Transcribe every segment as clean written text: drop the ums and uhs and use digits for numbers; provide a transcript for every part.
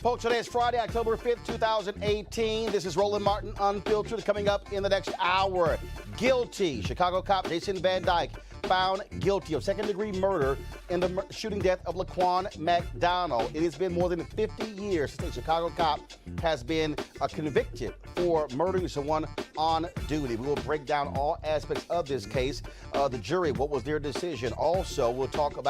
Folks, today is Friday, October 5th, 2018. This is Roland Martin Unfiltered. Coming up in the next hour, guilty. Chicago cop Jason Van Dyke found guilty of second-degree murder in the shooting death of Laquan McDonald. It has been more than 50 years since a Chicago cop has been convicted for murdering someone on duty. We will break down all aspects of this case. The jury, what was their decision? Also, we'll talk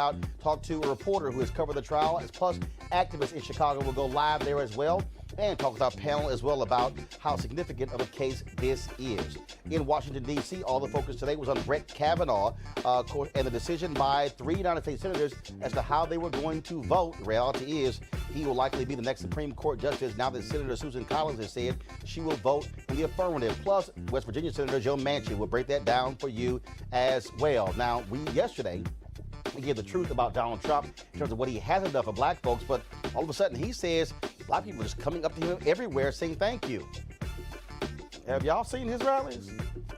to a reporter who has covered the trial, plus activists in Chicago will go live there as well, and talk with our panel as well about how significant of a case this is. In Washington, D.C., all the focus today was on Brett Kavanaugh and the decision by 3 United States senators as to how they were going to vote. The reality is he will likely be the next Supreme Court justice now that Senator Susan Collins has said she will vote in the affirmative. Plus, West Virginia Senator Joe Manchin will break that down for you as well. Now, yesterday, we gave the truth about Donald Trump in terms of what he hasn't done for black folks, but all of a sudden he says black people are just coming up to him everywhere saying thank you. Have y'all seen his rallies?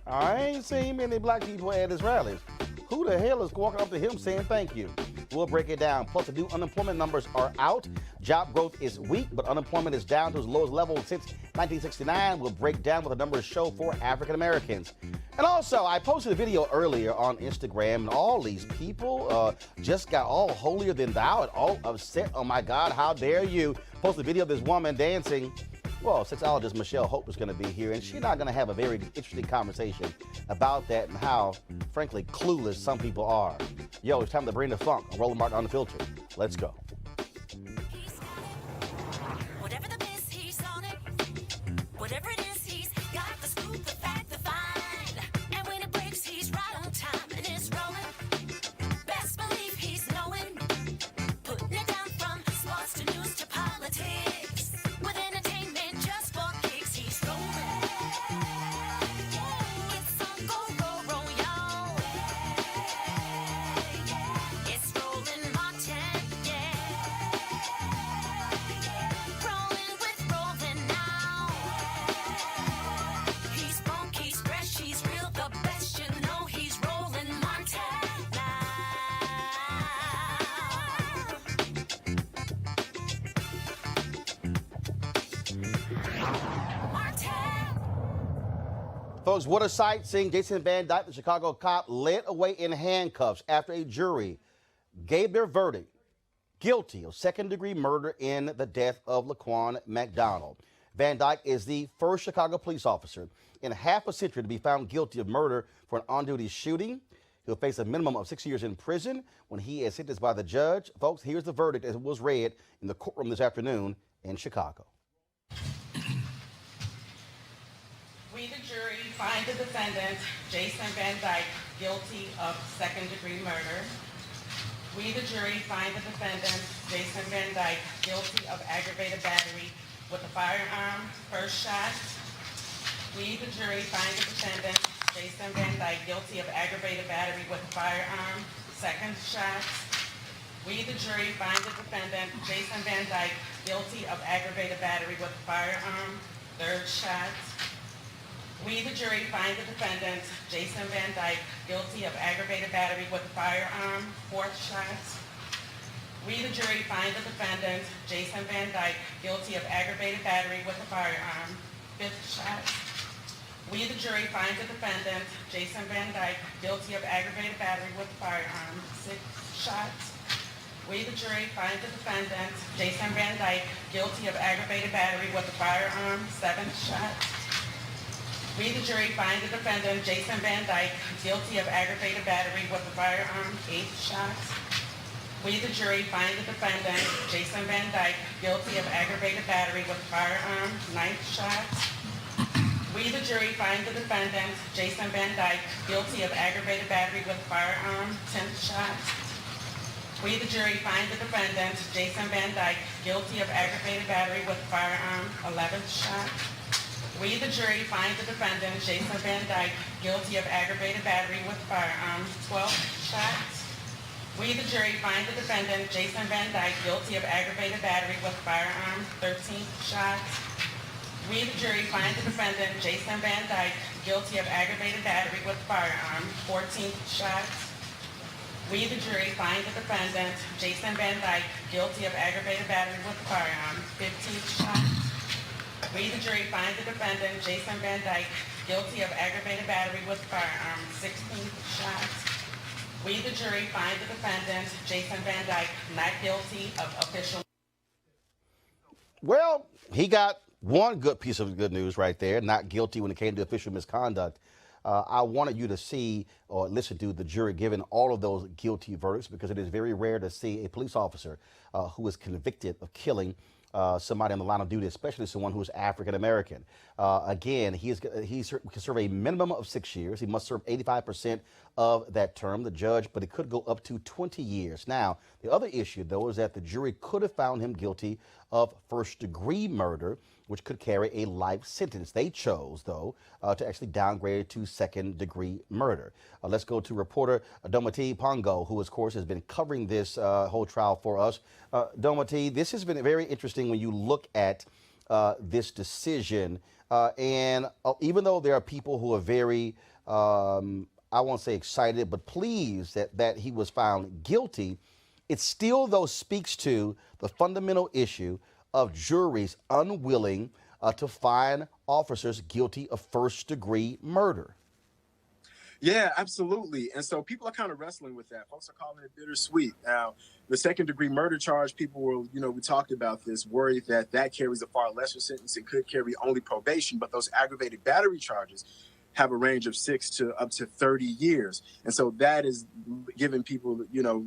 I ain't seen many black people at his rallies. Who the hell is walking up to him saying thank you? We'll break it down. Plus, the new unemployment numbers are out. Job growth is weak, but unemployment is down to its lowest level since 1969. We'll break down what the numbers show for African Americans. And also, I posted a video earlier on Instagram, and all these people just got all holier than thou and all upset. Oh my God, how dare you? Posted a video of this woman dancing. Well, sexologist Michelle Hope is going to be here, and she's not going to have a very interesting conversation about that and how, frankly, clueless some people are. Yo, it's time to bring the funk on Roland Martin Unfiltered. Let's go. Whatever the biz, he's on it. Whatever it is, he's got the scoop, the fact, the find. And when it breaks, he's right on time and it's rolling. Best believe he's knowing. Putting it down from sports to news to politics. With entertainment just for kicks, he's rolling. It's on go, y'all. It's Roland Martin, yeah. Rolling with Roland now. He's funky, he's fresh, he's real, the best, you know he's Roland Martin now. Martin. Folks, what a sight seeing Jason Van Dyke, the Chicago cop, led away in handcuffs after a jury gave their verdict guilty of second-degree murder in the death of Laquan McDonald. Van Dyke is the first Chicago police officer in half a century to be found guilty of murder for an on-duty shooting. He'll face a minimum of 6 years in prison when he is sentenced by the judge. Folks, here's the verdict as it was read in the courtroom this afternoon in Chicago. We, the jury, find the defendant, Jason Van Dyke, guilty of second-degree murder. We, the jury, find the defendant, Jason Van Dyke, guilty of aggravated battery with a firearm, first shot. We, the jury, find the defendant, Jason Van Dyke guilty of aggravated battery with a firearm. Second shots. We, the jury, find the defendant, Jason Van Dyke, guilty of aggravated battery with a firearm. Third shot. We, the jury, find the defendant, Jason Van Dyke, guilty of aggravated battery with a firearm. Fourth shot. We, the jury, find the defendant, Jason Van Dyke, guilty of aggravated battery with a firearm. Fifth shot. We, the jury, find the defendant, Jason Van Dyke, guilty of aggravated battery with a firearm. Sixth shot. We, the jury, find the defendant, Jason Van Dyke, guilty of aggravated battery with a firearm. Seventh shot. We, the jury, find the defendant, Jason Van Dyke, guilty of aggravated battery with a firearm. Eighth shot. We, the jury, find the defendant, Jason Van Dyke, guilty of aggravated battery with a firearm. Ninth shot. We, the jury, find the defendant, Jason Van Dyke, guilty of aggravated battery with a firearm. Tenth shot. We, the jury, find the defendant, Jason Van Dyke, guilty of aggravated battery with a firearm. 11th shot. We, the jury, find the defendant, Jason Van Dyke, guilty of aggravated battery with a firearm. 12th shot. We, the jury, find the defendant, Jason Van Dyke, guilty of aggravated battery with a firearm. 13th shot. We, the jury, find the defendant, Jason Van Dyke, guilty of aggravated battery with a firearm. 14th shot. We, the jury, find the defendant, Jason Van Dyke, guilty of aggravated battery with a firearm. 15th shot. We, the jury, find the defendant, Jason Van Dyke, guilty of aggravated battery with a firearm. 16th shot. We, the jury, find the defendant, Jason Van Dyke, not guilty of official. Well, he got one good piece of good news right there, not guilty when it came to official misconduct. I wanted you to see or listen to the jury giving all of those guilty verdicts, because it is very rare to see a police officer who is convicted of killing somebody on the line of duty, especially someone who is African American. Again, he can serve a minimum of 6 years. He must serve 85% of that term, the judge, but it could go up to 20 years. Now, the other issue, though, is that the jury could have found him guilty of first-degree murder, which could carry a life sentence. They chose, though, to actually downgrade it to second-degree murder. Let's go to reporter Domati Pongo, who, of course, has been covering this whole trial for us. Domati, this has been very interesting when you look at this decision. And even though there are people who are very, I won't say excited, but pleased that he was found guilty, it still, though, speaks to the fundamental issue of juries unwilling to find officers guilty of first-degree murder. Yeah, absolutely. And so people are kind of wrestling with that. Folks are calling it bittersweet. Now, the second-degree murder charge, people were, we talked about this, worried that that carries a far lesser sentence. It could carry only probation, but those aggravated battery charges have a range of 6 to up to 30 years. And so that is giving people,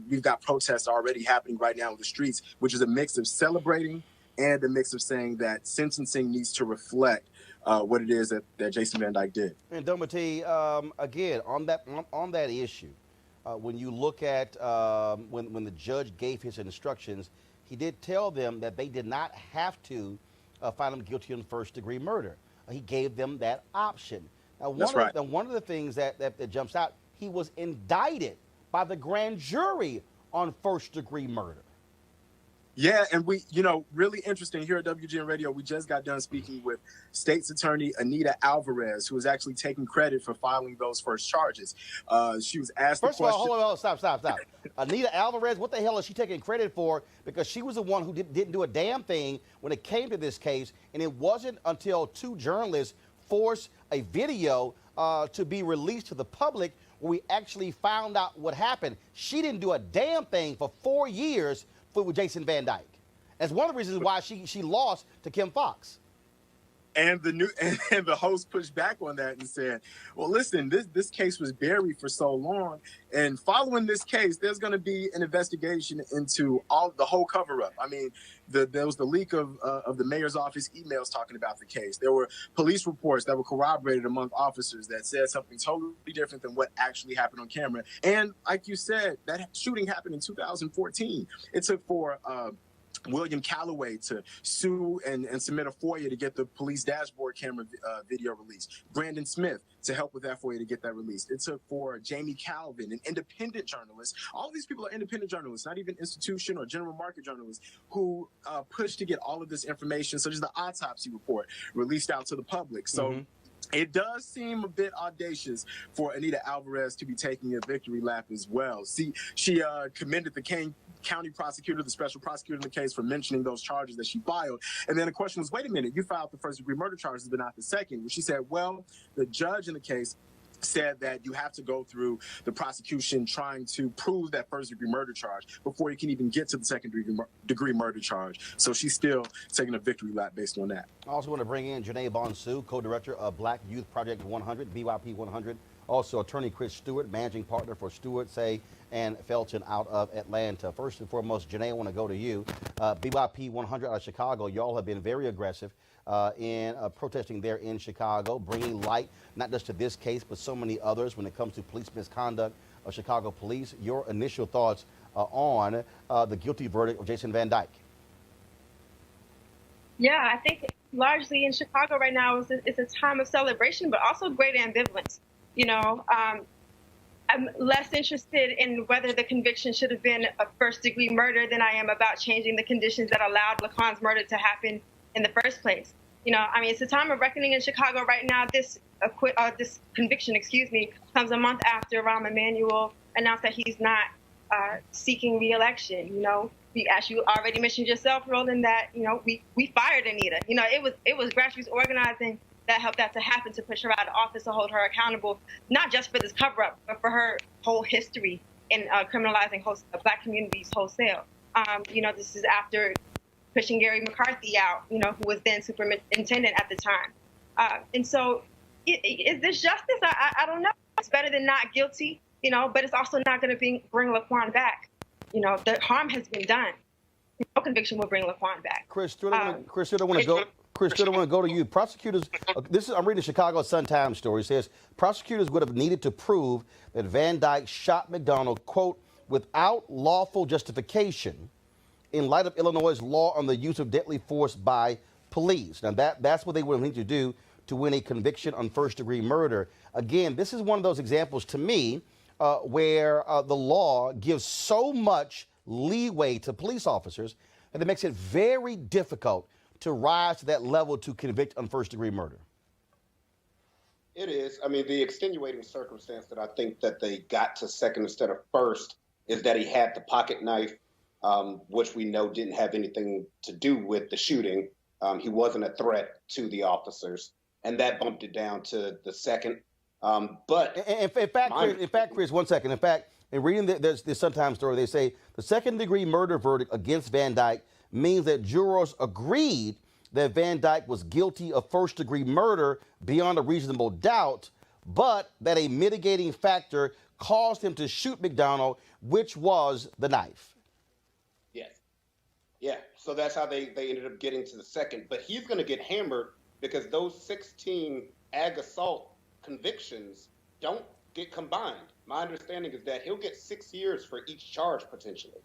we've got protests already happening right now in the streets, which is a mix of celebrating and a mix of saying that sentencing needs to reflect what it is that Jason Van Dyke did. And Domati, again, on that issue, when you look at when the judge gave his instructions, he did tell them that they did not have to find him guilty on first-degree murder. He gave them that option. Now, one of the things that jumps out, he was indicted by the grand jury on first-degree murder. Yeah, and we, really interesting here at WGN Radio, we just got done speaking with State's Attorney Anita Alvarez, who is actually taking credit for filing those first charges. She was asked First the question. of all, hold on, stop. Anita Alvarez, what the hell is she taking credit for? Because she was the one who didn't do a damn thing when it came to this case, and it wasn't until two journalists forced a video to be released to the public where we actually found out what happened. She didn't do a damn thing for 4 years with Jason Van Dyke. That's one of the reasons why she lost to Kim Fox. And the host pushed back on that and said, well, listen, this case was buried for so long. And following this case, there's going to be an investigation into the whole cover up. I mean, there was the leak of the mayor's office emails talking about the case. There were police reports that were corroborated among officers that said something totally different than what actually happened on camera. And like you said, that shooting happened in 2014. It took for William Calloway to sue and submit a FOIA to get the police dashboard camera video released. Brandon Smith to help with that FOIA to get that released. It took for Jamie Calvin, an independent journalist. All of these people are independent journalists, not even institution or general market journalists, who pushed to get all of this information, such as the autopsy report, released out to the public. So it does seem a bit audacious for Anita Alvarez to be taking a victory lap as well. See, she commended the county prosecutor, the special prosecutor in the case, for mentioning those charges that she filed. And then the question was, wait a minute, you filed the first-degree murder charges, but not the second. Well, she said, well, the judge in the case said that you have to go through the prosecution trying to prove that first-degree murder charge before you can even get to the second-degree murder charge. So she's still taking a victory lap based on that. I also want to bring in Janae Bonsu, co-director of Black Youth Project 100, BYP 100. Also, attorney Chris Stewart, managing partner for Stewart, Say, and Felton out of Atlanta. First and foremost, Janae, I want to go to you. BYP 100 out of Chicago, y'all have been very aggressive in protesting there in Chicago, bringing light not just to this case, but so many others when it comes to police misconduct of Chicago police. Your initial thoughts on the guilty verdict of Jason Van Dyke? Yeah, I think largely in Chicago right now it's a time of celebration, but also great ambivalence. You know, I'm less interested in whether the conviction should have been a first-degree murder than I am about changing the conditions that allowed Laquan's murder to happen in the first place. You know, I mean, it's a time of reckoning in Chicago right now. This conviction, comes a month after Rahm Emanuel announced that he's not seeking re-election. You know, as you already mentioned yourself, Roland, that, you know, we fired Anita. You know, it was grassroots organizing that helped that to happen, to push her out of office, to hold her accountable, not just for this cover-up, but for her whole history in criminalizing Black communities wholesale. You know, this is after pushing Gary McCarthy out, you know, who was then superintendent at the time. And so is this justice? I don't know. It's better than not guilty, you know, but it's also not going to bring Laquan back. You know, the harm has been done. No conviction will bring Laquan back. Chris Stewart, I want to go to you. Prosecutors, I'm reading a Chicago Sun-Times story. It says prosecutors would have needed to prove that Van Dyke shot McDonald, quote, without lawful justification in light of Illinois' law on the use of deadly force by police. Now, that's what they would need to do to win a conviction on first-degree murder. Again, this is one of those examples to me where the law gives so much leeway to police officers that it makes it very difficult to rise to that level to convict on first-degree murder. It is. I mean, the extenuating circumstance that I think that they got to second instead of first is that he had the pocket knife, which we know didn't have anything to do with the shooting. He wasn't a threat to the officers, and that bumped it down to the second. But in fact, Chris, 1 second. In fact, in reading this Sun-Times story, they say the second-degree murder verdict against Van Dyke means that jurors agreed that Van Dyke was guilty of first-degree murder beyond a reasonable doubt, but that a mitigating factor caused him to shoot McDonald, which was the knife. Yes. Yeah. So that's how they ended up getting to the second. But he's going to get hammered because those 16 ag assault convictions don't get combined. My understanding is that he'll get 6 years for each charge potentially.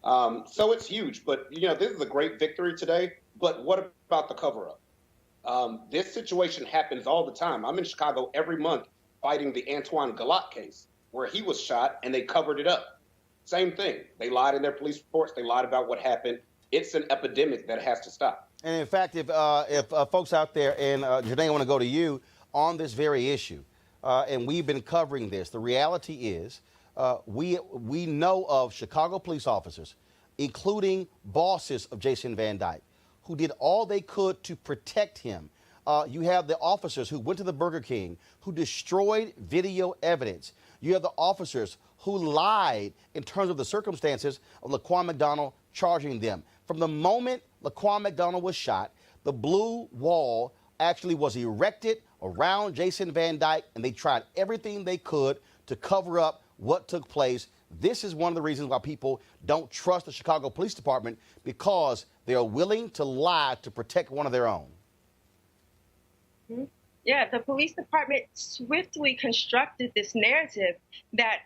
So it's huge. But, you know, this is a great victory today. But what about the cover-up? This situation happens all the time. I'm in Chicago every month fighting the Antoine Galat case where he was shot and they covered it up. Same thing. They lied in their police reports. They lied about what happened. It's an epidemic that has to stop. And in fact, if folks out there, and Janae, I want to go to you on this very issue, and we've been covering this. The reality is we know of Chicago police officers, including bosses of Jason Van Dyke, who did all they could to protect him. You have the officers who went to the Burger King, who destroyed video evidence. You have the officers who lied in terms of the circumstances of Laquan McDonald charging them. From the moment Laquan McDonald was shot, the blue wall actually was erected around Jason Van Dyke, and they tried everything they could to cover up what took place. This is one of the reasons why people don't trust the Chicago Police Department, because they are willing to lie to protect one of their own. Yeah, the police department swiftly constructed this narrative that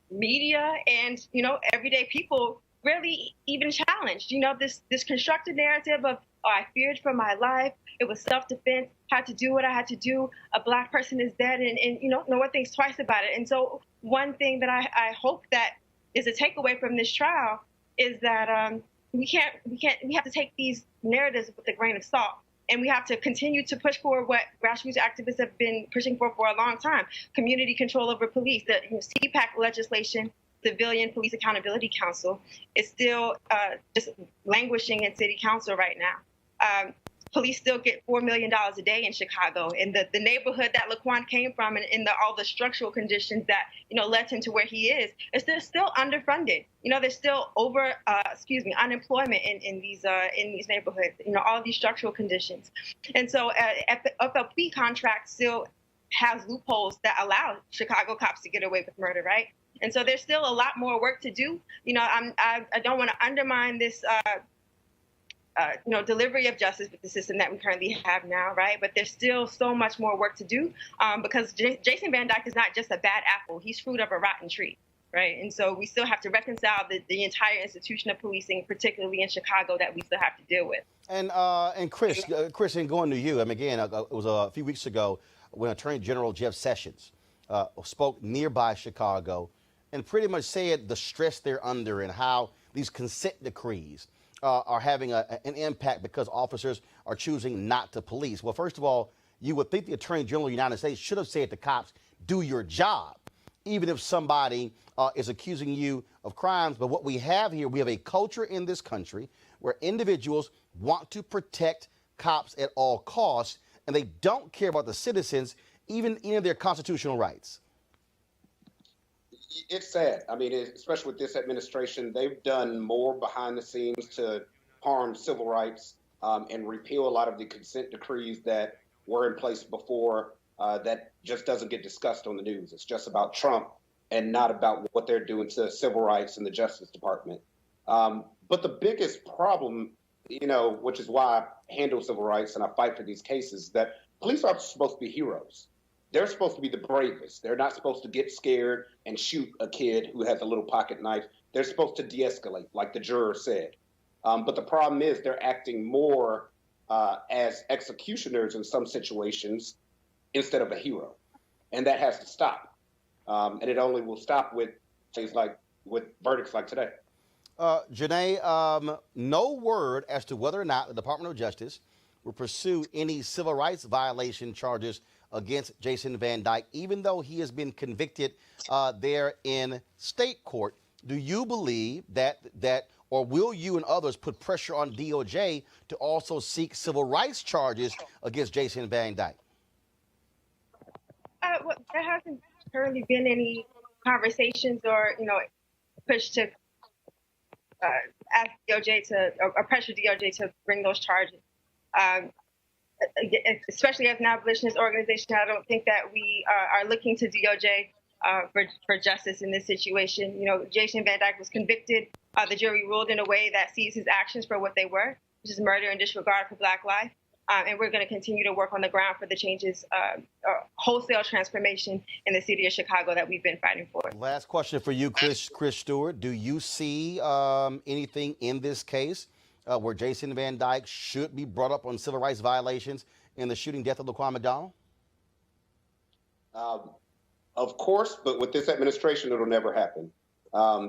media and, you know, everyday people really even challenged. You know, this constructed narrative of, oh, I feared for my life. It was self-defense. Had to do what I had to do. A Black person is dead, and you know, no one thinks twice about it. And so, one thing that I hope that is a takeaway from this trial is that we have to take these narratives with a grain of salt. And we have to continue to push for what grassroots activists have been pushing for a long time: community control over police. The CPAC legislation, Civilian Police Accountability Council, is still just languishing in city council right now. Police still get $4 million a day in Chicago. In the neighborhood that Laquan came from, and all the structural conditions that, you know, led him to where he is, they're still underfunded. You know, there's still unemployment in these neighborhoods. You know, all of these structural conditions. And so FLP contract still has loopholes that allow Chicago cops to get away with murder, right? And so there's still a lot more work to do. You know, I don't want to undermine this delivery of justice with the system that we currently have now, right? But there's still so much more work to do because Jason Van Dyke is not just a bad apple. He's fruit of a rotten tree, right? And so we still have to reconcile the entire institution of policing, particularly in Chicago, that we still have to deal with. And Chris, in going to you, I mean, again, it was a few weeks ago when Attorney General Jeff Sessions spoke nearby Chicago and pretty much said the stress they're under and how these consent decrees are having an impact because officers are choosing not to police. Well, first of all, you would think the Attorney General of the United States should have said to cops, do your job, even if somebody is accusing you of crimes. But what we have here, we have a culture in this country where individuals want to protect cops at all costs, and they don't care about the citizens, even in their constitutional rights. It's sad. I mean, especially with this administration, they've done more behind the scenes to harm civil rights and repeal a lot of the consent decrees that were in place before that just doesn't get discussed on the news. It's just about Trump and not about what they're doing to civil rights in the Justice Department. But the biggest problem, you know, which is why I handle civil rights and I fight for these cases, that police officers are supposed to be heroes. They're supposed to be the bravest. They're not supposed to get scared and shoot a kid who has a little pocket knife. They're supposed to de-escalate, like the juror said. But the problem is they're acting more as executioners in some situations instead of a hero. And that has to stop. And it only will stop with things like with verdicts like today. Janae, no word as to whether or not the Department of Justice will pursue any civil rights violation charges against Jason Van Dyke, even though he has been convicted there in state court. Do you believe that, or will you and others put pressure on DOJ to also seek civil rights charges against Jason Van Dyke? Well, there hasn't currently been any conversations or, you know, push to ask DOJ to, or pressure DOJ to bring those charges. Especially as an abolitionist organization, I don't think that we are looking to DOJ for justice in this situation. You know, Jason Van Dyke was convicted. The jury ruled in a way that sees his actions for what they were, which is murder and disregard for Black life. And we're going to continue to work on the ground for the changes, wholesale transformation in the city of Chicago that we've been fighting for. Last question for you, Chris Stewart. Do you see anything in this case where Jason Van Dyke should be brought up on civil rights violations in the shooting death of Laquan McDonald? Of course, but with this administration, it'll never happen.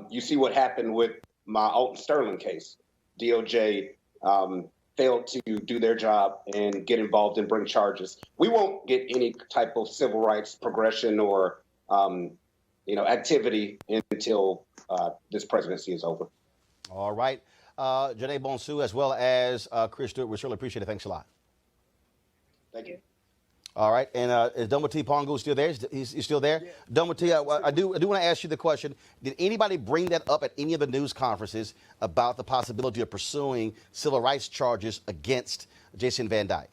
You see what happened with my Alton Sterling case. DOJ failed to do their job and get involved and bring charges. We won't get any type of civil rights progression or activity until this presidency is over. All right. Janae Bonsu, as well as Chris Stewart, we certainly appreciate it. Thanks a lot. Thank you. All right, and is Domati Pongu still there? He's still there? Yeah. Domati, I do want to ask you the question. Did anybody bring that up at any of the news conferences about the possibility of pursuing civil rights charges against Jason Van Dyke?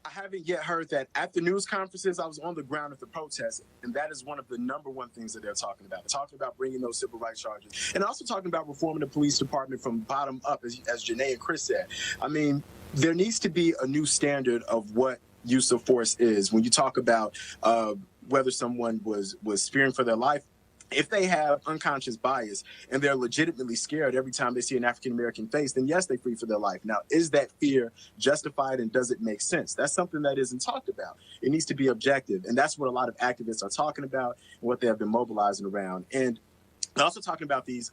I haven't yet heard that. At the news conferences, I was on the ground at the protests, and that is one of the number one things that they're talking about. They're talking about bringing those civil rights charges, and also talking about reforming the police department from bottom up, as Janae and Chris said. I mean, there needs to be a new standard of what use of force is. When you talk about whether someone was fearing for their life, If they have unconscious bias and they're legitimately scared every time they see an African-American face, then yes, they flee for their life. Now, is that fear justified and does it make sense? That's something that isn't talked about. It needs to be objective. And that's what a lot of activists are talking about and what they have been mobilizing around. And also talking about these,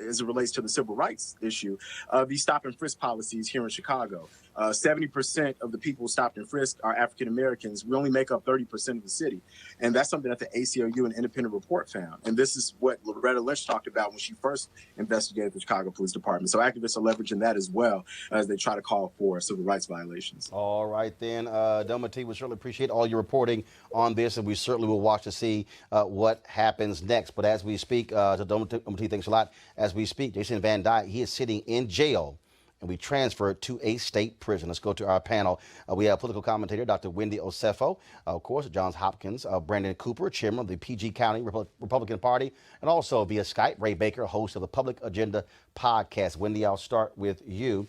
as it relates to the civil rights issue, these stop and frisk policies here in Chicago. 70% of the people stopped and frisked are African Americans. We only make up 30% of the city. And that's something that the ACLU and independent report found. And this is what Loretta Lynch talked about when she first investigated the Chicago Police Department. So activists are leveraging that as well as they try to call for civil rights violations. All right, then. Delma T, we certainly appreciate all your reporting on this, and we certainly will watch to see what happens next. But as we speak, to Delma T, thanks a lot. As we speak, Jason Van Dyke, he is sitting in jail, and we transferred to a state prison. Let's go to our panel. We have political commentator Dr. Wendy Osefo, of course, Johns Hopkins, Brandon Cooper, chairman of the PG County Republican Party, and also via Skype, Ray Baker, host of the Public Agenda podcast. Wendy, I'll start with you.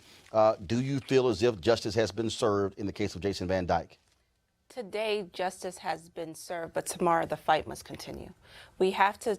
Do you feel as if justice has been served in the case of Jason Van Dyke? Today, justice has been served, but tomorrow the fight must continue. We have to,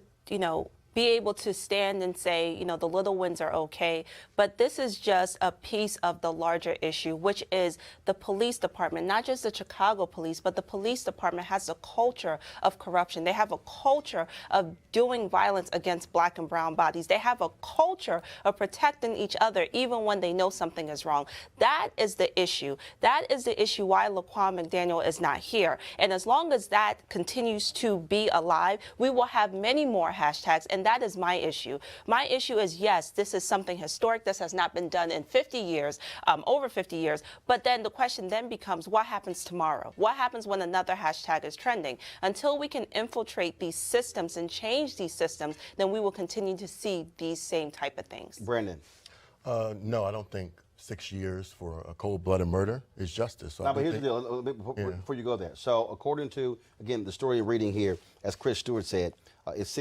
be able to stand and say, the little wins are okay, but this is just a piece of the larger issue, which is the police department, not just the Chicago police, but the police department has a culture of corruption. They have a culture of doing violence against black and brown bodies. They have a culture of protecting each other even when they know something is wrong. That is the issue. That is the issue why Laquan McDaniel is not here. And as long as that continues to be alive, we will have many more hashtags. And that is my issue. My issue is, yes, this is something historic. This has not been done in 50 years, over 50 years. But then the question then becomes, what happens tomorrow? What happens when another hashtag is trending? Until we can infiltrate these systems and change these systems, then we will continue to see these same type of things. Brandon. No, I don't think 6 years for a cold-blooded murder is justice. So but here's the deal, before you go there. So according to, again, the story you're reading here, as Chris Stewart said, it's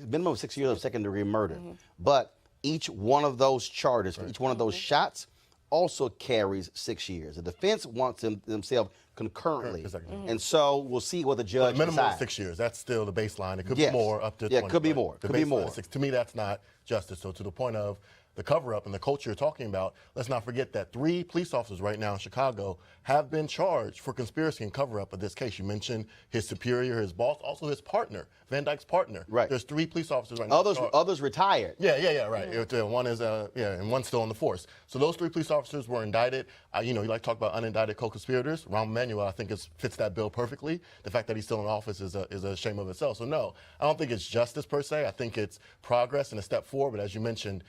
minimum of 6 years of second-degree murder. Mm-hmm. But each one of those charges, for each one of those shots, also carries 6 years. The defense wants themselves concurrently. And so we'll see what the judge minimum decides. of 6 years. That's still the baseline. It could be more, up to 20. Yeah, it could be more. Could be more. To me, that's not justice. So to the point of the cover-up and the culture you're talking about, let's not forget that 3 police officers right now in Chicago have been charged for conspiracy and cover-up of this case. You mentioned his superior, his boss, also his partner, Van Dyke's partner. Right. There's 3 police officers right now. Others retired. Yeah, right. One is, and one's still on the force. So those 3 police officers were indicted. You like to talk about unindicted co-conspirators. Rahm Emanuel, I think, fits that bill perfectly. The fact that he's still in office is a shame of itself. So no, I don't think it's justice per se. I think it's progress and a step forward. But as you mentioned,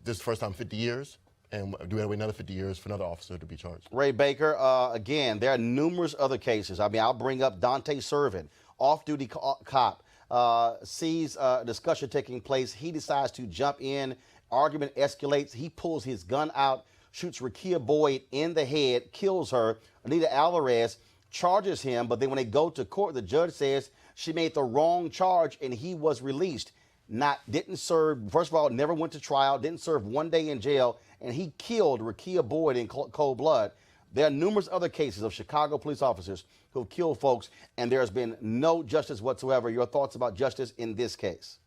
this is the first time in 50 years, and do we have to wait another 50 years for another officer to be charged? Ray Baker, again, there are numerous other cases. I mean, I'll bring up Dante Servin, off-duty cop, sees a discussion taking place. He decides to jump in. Argument escalates. He pulls his gun out, shoots Rakia Boyd in the head, kills her. Anita Alvarez charges him, but then when they go to court, the judge says she made the wrong charge and he was released. Didn't serve, first of all, never went to trial, didn't serve 1 day in jail, and he killed Rakia Boyd in cold blood. There are numerous other cases of Chicago police officers who have killed folks, and there has been no justice whatsoever. Your thoughts about justice in this case?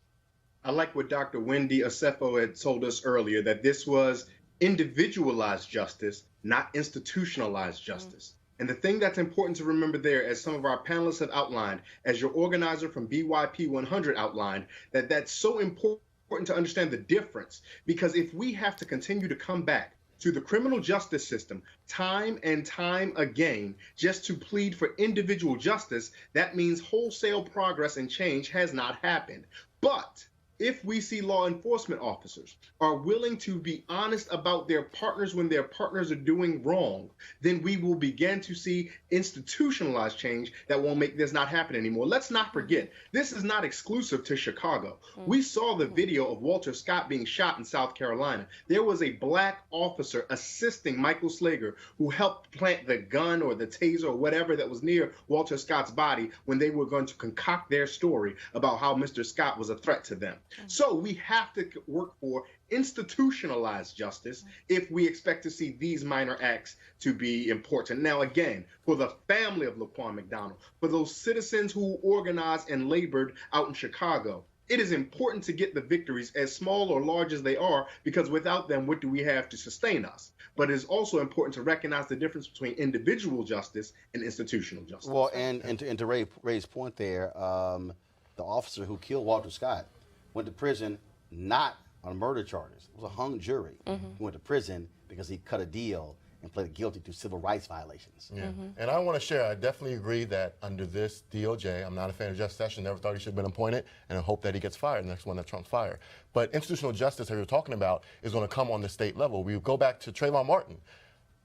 I like what Dr. Wendy Osefo had told us earlier, that this was individualized justice, not institutionalized justice. And the thing that's important to remember there, as some of our panelists have outlined, as your organizer from BYP 100 outlined, that's so important to understand the difference. Because if we have to continue to come back to the criminal justice system time and time again just to plead for individual justice, that means wholesale progress and change has not happened. But if we see law enforcement officers are willing to be honest about their partners when their partners are doing wrong, then we will begin to see institutionalized change that won't make this not happen anymore. Let's not forget, this is not exclusive to Chicago. We saw the video of Walter Scott being shot in South Carolina. There was a black officer assisting Michael Slager who helped plant the gun or the taser or whatever that was near Walter Scott's body when they were going to concoct their story about how Mr. Scott was a threat to them. So we have to work for institutionalized justice if we expect to see these minor acts to be important. Now, again, for the family of Laquan McDonald, for those citizens who organized and labored out in Chicago, it is important to get the victories, as small or large as they are, because without them, what do we have to sustain us? But it is also important to recognize the difference between individual justice and institutional justice. Well, and to Ray's point there, the officer who killed Walter Scott went to prison not on murder charges. It was a hung jury. He went to prison because he cut a deal and pled guilty to civil rights violations. Yeah. And I want to share, I definitely agree that under this DOJ, I'm not a fan of Jeff Sessions, never thought he should have been appointed, and I hope that he gets fired, the next one that Trump's fired. But institutional justice that you're talking about is going to come on the state level. We go back to Trayvon Martin.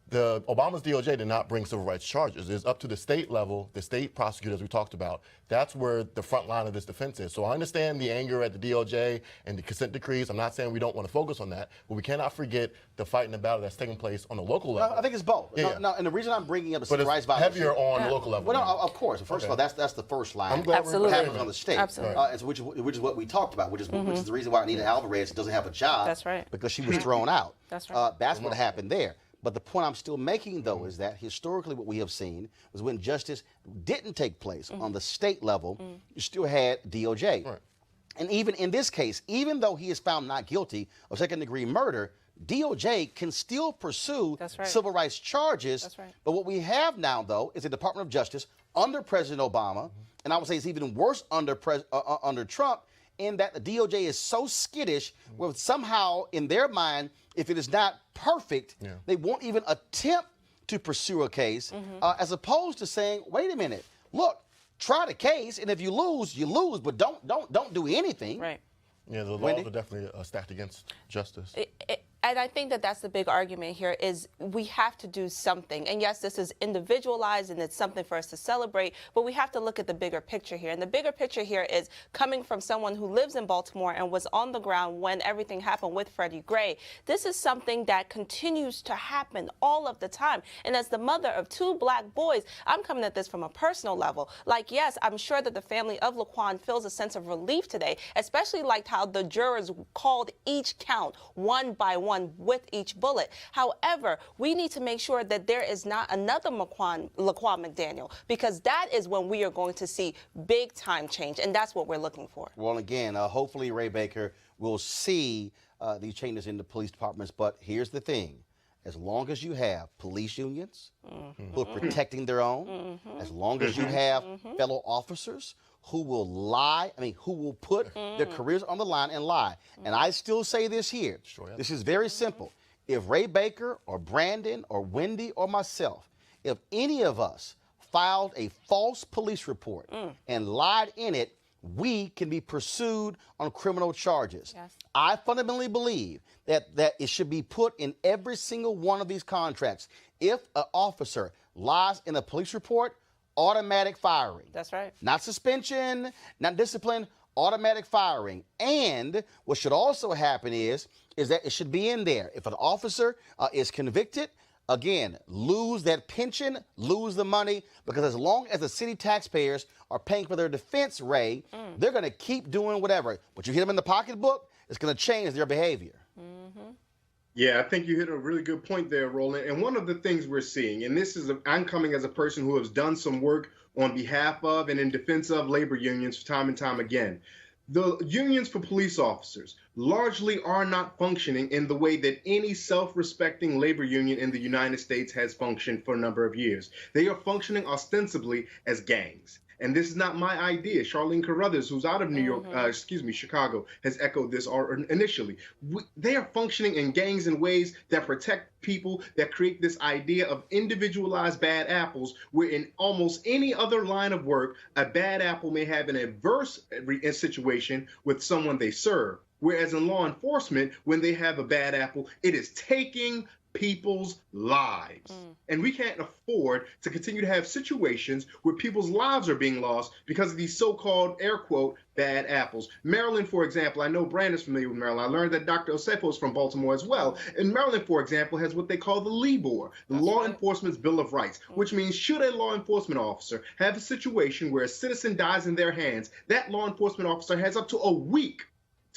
Obama's DOJ did not bring civil rights charges. It's up to the state level, the state prosecutors we talked about. That's where the front line of this defense is. So I understand the anger at the DOJ and the consent decrees. I'm not saying we don't want to focus on that, but we cannot forget the fight and the battle that's taking place on the local level. No, I think it's both. Yeah. No, and the reason I'm bringing up the But civil rights it's violation, heavier on the local level. well, no, of course. First of all, that's the first line. I'm glad Absolutely. we're Happens on the state. Absolutely. And so which is what we talked about, which is the reason why Anita Alvarez doesn't have a job. That's right. Because she was thrown out. That's right. That's what happened there. But the point I'm still making, though, is that historically what we have seen was when justice didn't take place on the state level, you still had DOJ. Right. And even in this case, even though he is found not guilty of second-degree murder, DOJ can still pursue That's right. civil rights charges. That's right. But what we have now, though, is the Department of Justice under President Obama, and I would say it's even worse under Trump, in that the DOJ is so skittish where somehow in their mind, if it is not perfect, they won't even attempt to pursue a case, as opposed to saying, wait a minute, look, try the case, and if you lose, but don't do anything. Right. Yeah, the laws are definitely stacked against justice. And I think that that's the big argument here is we have to do something. And yes, this is individualized and it's something for us to celebrate, but we have to look at the bigger picture here. And the bigger picture here is coming from someone who lives in Baltimore and was on the ground when everything happened with Freddie Gray. This is something that continues to happen all of the time. And as the mother of two black boys, I'm coming at this from a personal level. Like, yes, I'm sure that the family of Laquan feels a sense of relief today, especially like how the jurors called each count one by one with each bullet. However, we need to make sure that there is not another Laquan McDaniel, because that is when we are going to see big time change, and that's what we're looking for. Well, again, hopefully Ray Baker will see these changes in the police departments, but here's the thing. As long as you have police unions who are protecting their own, as long as you have fellow officers who will lie, who will put their careers on the line and lie. And I still say this here. This is very simple. If Ray Baker or Brandon or Wendy or myself, if any of us filed a false police report and lied in it, we can be pursued on criminal charges. Yes. I fundamentally believe that it should be put in every single one of these contracts. If an officer lies in a police report, automatic firing. That's right. Not suspension, not discipline, automatic firing. And what should also happen is that it should be in there. If an officer is convicted, again, lose that pension, lose the money, because as long as the city taxpayers are paying for their defense, Ray, they're going to keep doing whatever. But you hit them in the pocketbook, it's going to change their behavior. Yeah, I think you hit a really good point there, Roland. And one of the things we're seeing, and this is, I'm coming as a person who has done some work on behalf of and in defense of labor unions time and time again. The unions for police officers largely are not functioning in the way that any self-respecting labor union in the United States has functioned for a number of years. They are functioning ostensibly as gangs. And this is not my idea. Charlene Carruthers, who's out of Chicago, has echoed this initially. They are functioning in gangs in ways that protect people, that create this idea of individualized bad apples, where in almost any other line of work, a bad apple may have an adverse situation with someone they serve. Whereas in law enforcement, when they have a bad apple, it is taking people's lives. And we can't afford to continue to have situations where people's lives are being lost because of these so-called, air quote, bad apples. Maryland, for example, I know Brandon's familiar with Maryland. I learned that Dr. Osefo is from Baltimore as well. And Maryland, for example, has what they call the LEBOR, the Law Enforcement's Bill of Rights, which means should a law enforcement officer have a situation where a citizen dies in their hands, that law enforcement officer has up to a week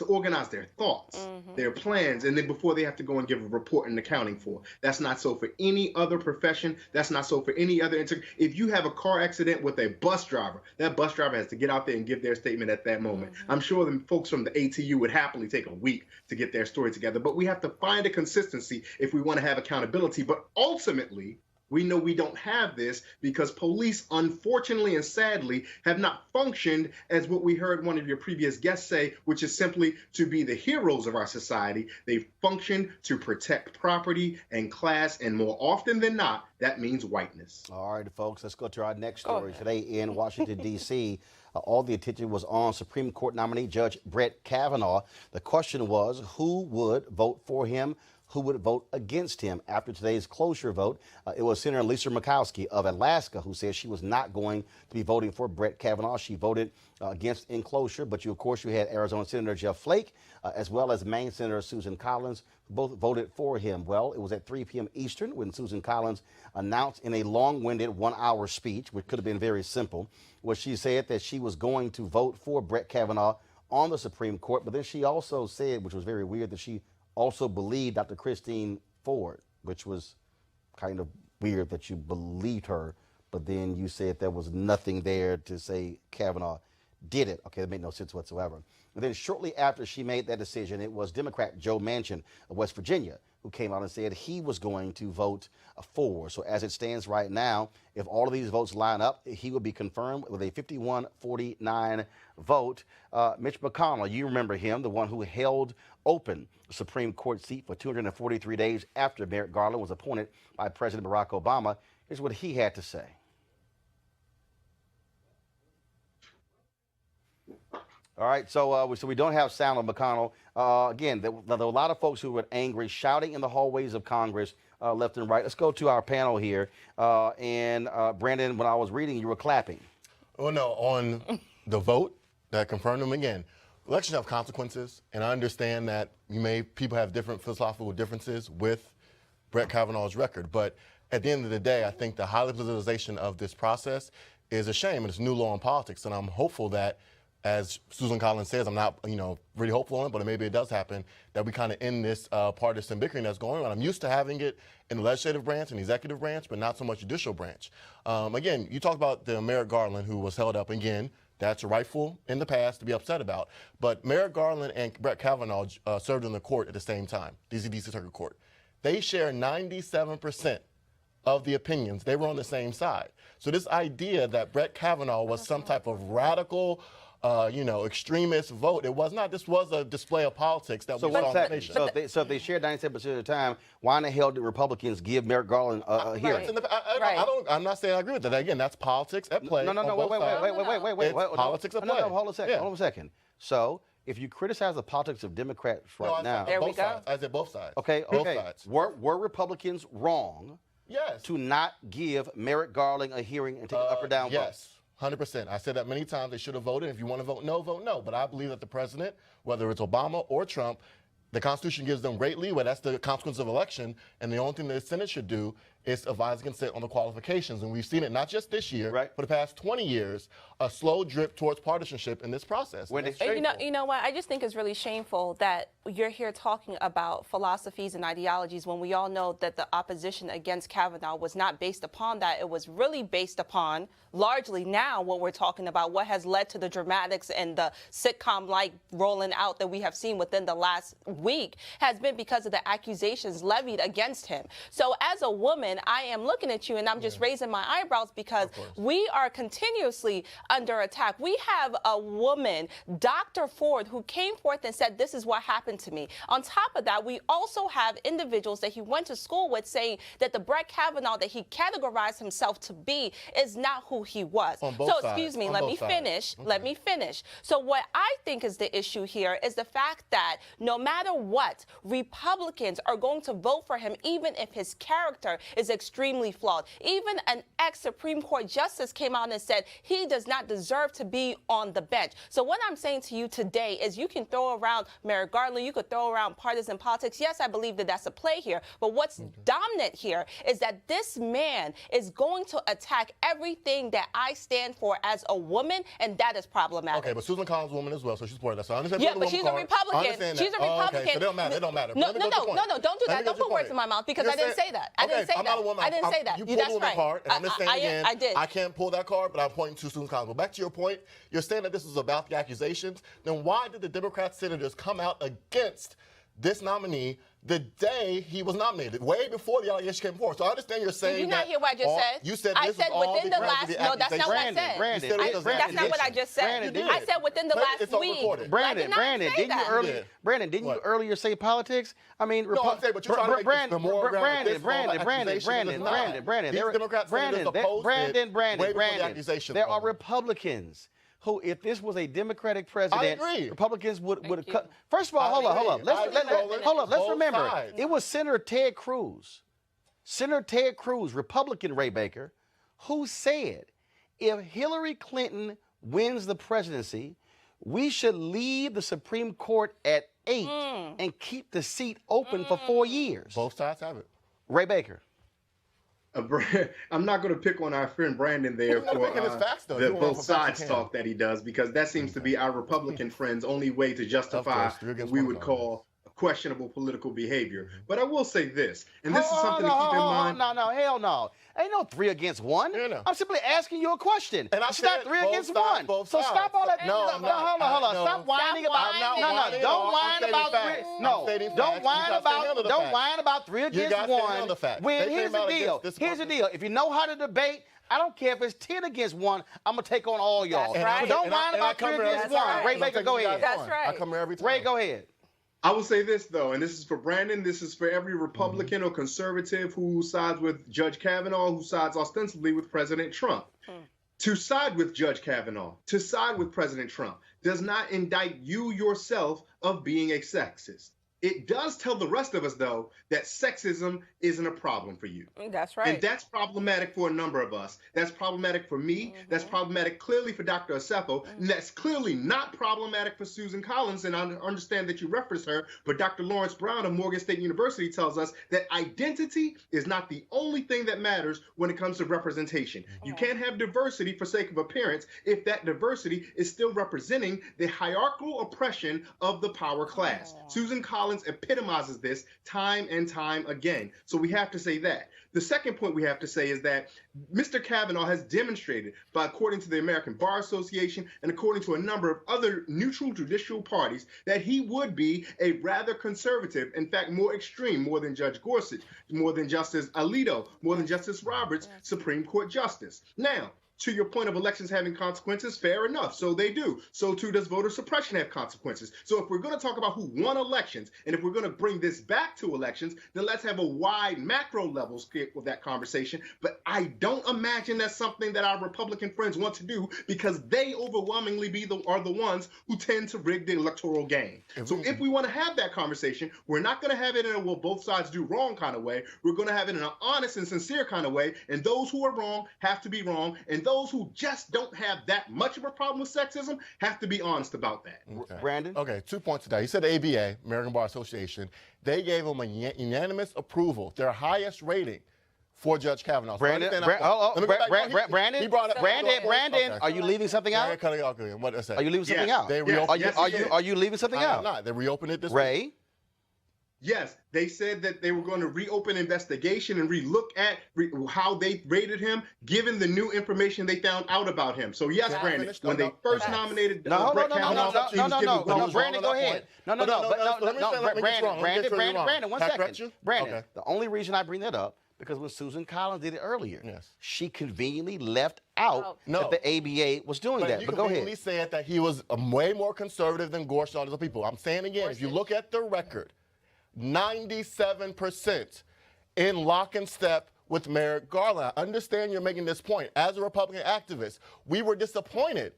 to organize their thoughts, their plans, and then before they have to go and give a report and accounting for. That's not so for any other profession. That's not so for any other. If you have a car accident with a bus driver, that bus driver has to get out there and give their statement at that moment. I'm sure the folks from the ATU would happily take a week to get their story together, but we have to find a consistency if we want to have accountability. But ultimately, we know we don't have this because police, unfortunately and sadly, have not functioned as what we heard one of your previous guests say, which is simply to be the heroes of our society. They've functioned to protect property and class, and more often than not, that means whiteness. All right, folks, let's go to our next story. Today in Washington, D.C., all the attention was on Supreme Court nominee Judge Brett Kavanaugh. The question was, who would vote for him? Who would vote against him? After today's cloture vote, it was Senator Lisa Murkowski of Alaska who said she was not going to be voting for Brett Kavanaugh. She voted against enclosure, but of course you had Arizona Senator Jeff Flake as well as Maine Senator Susan Collins, who both voted for him. Well, it was at 3 p.m. Eastern when Susan Collins announced in a long-winded 1-hour speech, which could have been very simple, where she said that she was going to vote for Brett Kavanaugh on the Supreme Court, but then she also said, which was very weird, that she also believed Dr. Christine Ford, which was kind of weird that you believed her, but then you said there was nothing there to say Kavanaugh did it. Okay, that made no sense whatsoever. And then shortly after she made that decision, it was Democrat Joe Manchin of West Virginia who came out and said he was going to vote for. So as it stands right now, if all of these votes line up, he will be confirmed with a 51-49 vote. Mitch McConnell, you remember him, the one who held open the Supreme Court seat for 243 days after Merrick Garland was appointed by President Barack Obama. Here's what he had to say. All right, so we don't have sound on McConnell. Again, there were a lot of folks who were angry, shouting in the hallways of Congress, left and right. Let's go to our panel here. Brandon, when I was reading, you were clapping. Oh, no, on the vote that confirmed him again. Elections have consequences, and I understand that people have different philosophical differences with Brett Kavanaugh's record. But at the end of the day, I think the highly politicization of this process is a shame, and it's new law in politics. And I'm hopeful that, as Susan Collins says, I'm not, really hopeful on it, but maybe it does happen, that we kind of end this partisan bickering that's going on. I'm used to having it in the legislative branch and the executive branch, but not so much judicial branch. Again, you talked about the Merrick Garland who was held up again. That's rightful in the past to be upset about. But Merrick Garland and Brett Kavanaugh served in the court at the same time, DC Circuit Court. They share 97% of the opinions. They were on the same side. So this idea that Brett Kavanaugh was some type of radical, extremist vote, it was not. This was a display of politics that we saw in the nation. So if they shared 97% of the time, why in the hell did Republicans give Merrick Garland a hearing? I'm not saying I agree with that. Again, that's politics at play. No, wait. Politics at play. No, hold on a second. So if you criticize the politics of Democrats now, there we go. I said both sides. Okay. Both sides. Were Republicans wrong? Yes. To not give Merrick Garland a hearing and take an up or down vote? Yes. 100%. I said that many times. They should have voted. If you want to vote no, vote no. But I believe that the president, whether it's Obama or Trump, the Constitution gives them great leeway. That's the consequence of election. And the only thing the Senate should do is advise consent on the qualifications. And we've seen it not just this year, for the past 20 years, a slow drip towards partisanship in this process. You know what? I just think it's really shameful that you're here talking about philosophies and ideologies when we all know that the opposition against Kavanaugh was not based upon that. It was really based upon, largely now, what we're talking about, what has led to the dramatics and the sitcom-like rolling out that we have seen within the last week has been because of the accusations levied against him. So as a woman, I am looking at you and I'm just raising my eyebrows because we are continuously under attack. We have a woman, Dr. Ford, who came forth and said, this is what happened to me. On top of that, we also have individuals that he went to school with saying that the Brett Kavanaugh that he categorized himself to be is not who he was. So excuse me, let me finish. Let me finish. So what I think is the issue here is the fact that no matter what, Republicans are going to vote for him, even if his character is extremely flawed. Even an ex-Supreme Court justice came out and said he does not deserve to be on the bench. So what I'm saying to you today is you can throw around Merrick Garland, you could throw around partisan politics. Yes, I believe that that's a play here. But what's dominant here is that this man is going to attack everything that I stand for as a woman, and that is problematic. Okay, but Susan Collins is a woman as well, so she's part of that. So I understand. Yeah, but she's a Republican. She's a Republican. Okay, so it don't matter. It don't matter. No, don't do that. Don't put words in my mouth because I didn't say that. I didn't say that. I'm not a woman. I didn't say that. You pulled the woman card, and I'm just saying again, I did. I can't pull that card, but I'm pointing to Susan Collins. But back to your point, you're saying that this is about the accusations. Then why did the Democrat senators come out against this nominee the day he was nominated, way before the allegation came forward? So I understand you're saying Did you not hear what I just said? You said I this said was all within the because of last. the No, that's not what I accusations. said. Brandon, That's not what I just said. Brandon, I said within the last It's all week. recorded. Brandon, didn't you earlier say politics? I mean, No, I'm saying, but you're trying to make this more around this These Democrat senators opposed it way before the accusations. There are Republicans who, if this was a Democratic president, I agree. Republicans would have cut. First of all, hold up. Let's remember, it was Senator Ted Cruz, Republican Ray Baker, who said, if Hillary Clinton wins the presidency, we should leave the Supreme Court at 8 and keep the seat open for 4 years. Both sides have it. Ray Baker. I'm not going to pick on our friend Brandon there for the both sides talk that he does, because that seems to be our Republican friend's only way to justify what we would call questionable political behavior. But I will say this, and this is something to keep in mind. No, hell no. Ain't no 3 against 1. No. I'm simply asking you a question. And it's not 3 against 1. So stop all that. No, hold on. Stop whining about. Don't whine about 3. No, don't whine about 3 against 1. When here's the deal. If you know how to debate, I don't care if it's 10 against 1. I'm gonna take on all y'all. That's right. But don't whine about 3 against 1. Ray Baker, go ahead. That's right. I come here every time. Ray, go ahead. I will say this, though, and this is for Brandon, this is for every Republican or conservative who sides with Judge Kavanaugh, who sides ostensibly with President Trump. To side with Judge Kavanaugh, to side with President Trump, does not indict you yourself of being a sexist. It does tell the rest of us, though, that sexism isn't a problem for you. That's right. And that's problematic for a number of us. That's problematic for me. That's problematic clearly for Dr. Asefo. And that's clearly not problematic for Susan Collins. And I understand that you referenced her, but Dr. Lawrence Brown of Morgan State University tells us that identity is not the only thing that matters when it comes to representation. You can't have diversity for sake of appearance if that diversity is still representing the hierarchical oppression of the power class. Susan Collins epitomizes this time and time again. So we have to say that. The second point we have to say is that Mr. Kavanaugh has demonstrated, by according to the American Bar Association and according to a number of other neutral judicial parties, that he would be a rather conservative, in fact, more extreme, more than Judge Gorsuch, more than Justice Alito, more than Justice Roberts, Supreme Court Justice. Now, to your point of elections having consequences, fair enough. So they do. So too does voter suppression have consequences. So if we're going to talk about who won elections, and if we're going to bring this back to elections, then let's have a wide macro level scale with that conversation. But I don't imagine that's something that our Republican friends want to do, because they overwhelmingly are the ones who tend to rig the electoral game. So if we want to have that conversation, we're not going to have it in a well, both sides do wrong kind of way. We're going to have it in an honest and sincere kind of way. And those who are wrong have to be wrong. And those who just don't have that much of a problem with sexism have to be honest about that. Okay. Brandon? Okay, 2 points to that. You said the ABA, American Bar Association, they gave him a unanimous approval, their highest rating for Judge Kavanaugh. Brandon, are you leaving something out? What did I say? Are you leaving something out? Are you leaving something out? I'm not. They reopened it this Ray? week. Yes, they said that they were going to reopen investigation and relook at how they rated him, given the new information they found out about him. So yes, Brandon, when they first nominated Brett Kavanaugh, Brandon, go ahead. Brandon, 1 second. Brandon, the only reason I bring that up, because when Susan Collins did it earlier, she conveniently left out that the ABA was doing that. But go ahead. You said that he was way more conservative than Gorsuch and other people. I'm saying again, if you look at the record, 97% in lock and step with Merrick Garland. I understand you're making this point. As a Republican activist, we were disappointed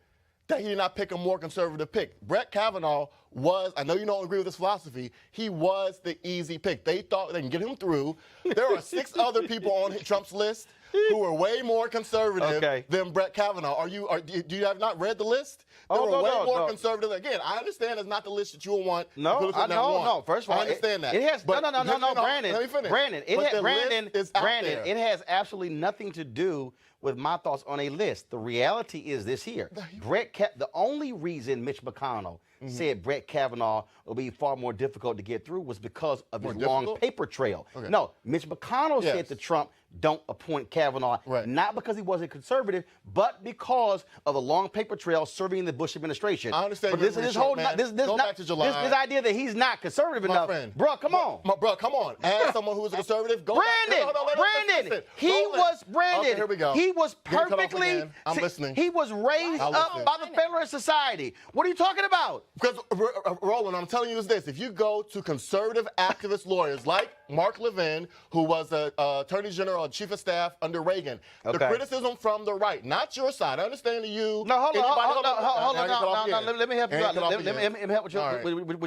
that he did not pick a more conservative pick. Brett Kavanaugh was, I know you don't agree with this philosophy, he was the easy pick. They thought they can get him through. There are 6 other people on Trump's list who are way more conservative than Brett Kavanaugh. Do you have not read the list? They were way more conservative. Again, I understand it's not the list that you will want. No. First of all, I understand that. It has no, Brandon. Let me finish. Brandon, Brandon, it has absolutely nothing to do with my thoughts on a list. The reality is this here. The only reason Mitch McConnell said Brett Kavanaugh will be far more difficult to get through was because of his long paper trail. No, Mitch McConnell said to Trump, don't appoint Kavanaugh, not because he wasn't conservative, but because of the long paper trail serving the Bush administration. I understand. But this idea that he's not conservative enough, bro, come on. Bro, come on. As someone who is a conservative, go Brandon, back. Brandon, here we go. he was perfectly, I'm listening. He was raised up by the Federalist Society. What are you talking about? Because, Roland, I'm telling you this. If you go to conservative activist lawyers like Mark Levin, who was an attorney general and chief of staff under Reagan, the criticism from the right, not your side. I understand that you. No, hold on. Let me help you out. Let me help with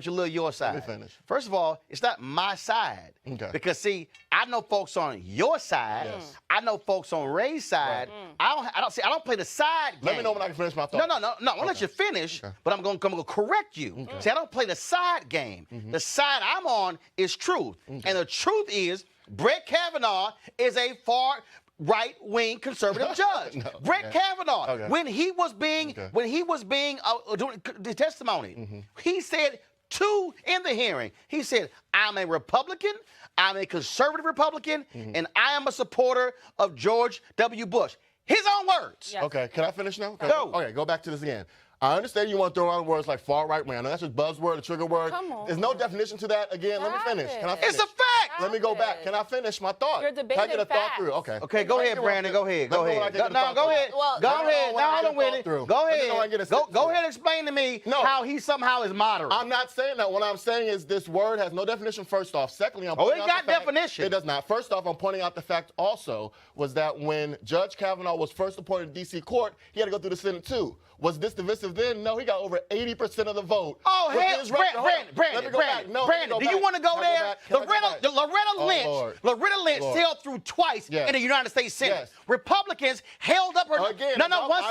your side. Let me finish. First of all, it's not my side. Because, see, I know folks on your side. I know folks on Ray's side. I don't play the side game. Let me know when I can finish my thought. No. I'll let you finish, but I'm going to correct you. See, I don't play the side game. The side I'm on is truth. And the truth is Brett Kavanaugh is a far right-wing conservative judge. Brett Kavanaugh, when he was being doing the testimony, he said in the hearing, he said, I'm a Republican, I'm a conservative Republican, and I am a supporter of George W. Bush. His own words. Yes. Okay, can I finish now? Go. Okay, go back to this again. I understand you want to throw around words like far right wing. I know that's just buzzword, a trigger word. Come on. There's no definition to that. Again, let me finish. Can I finish? It's a fact. Let me go back. Can I finish my thought? You're debating Can I get a thought through? facts. Okay. Go ahead, Brandon. Go ahead. Go ahead. Go ahead. Well, Go ahead. Now, hold on with it. Go ahead. Go ahead and explain to me how he somehow is moderate. I'm not saying that. What I'm saying is this word has no definition, first off. Secondly, I'm pointing out it got the fact, definition. It does not. First off, I'm pointing out the fact also was that when Judge Kavanaugh was first appointed to D.C. court, he had to go through the Senate too. Was this divisive then? No, he got over 80% of the vote. Oh, hell, Brandon, do you want to go there? Loretta Lynch sailed through twice in the United States Senate. Republicans held up her. Again, No, one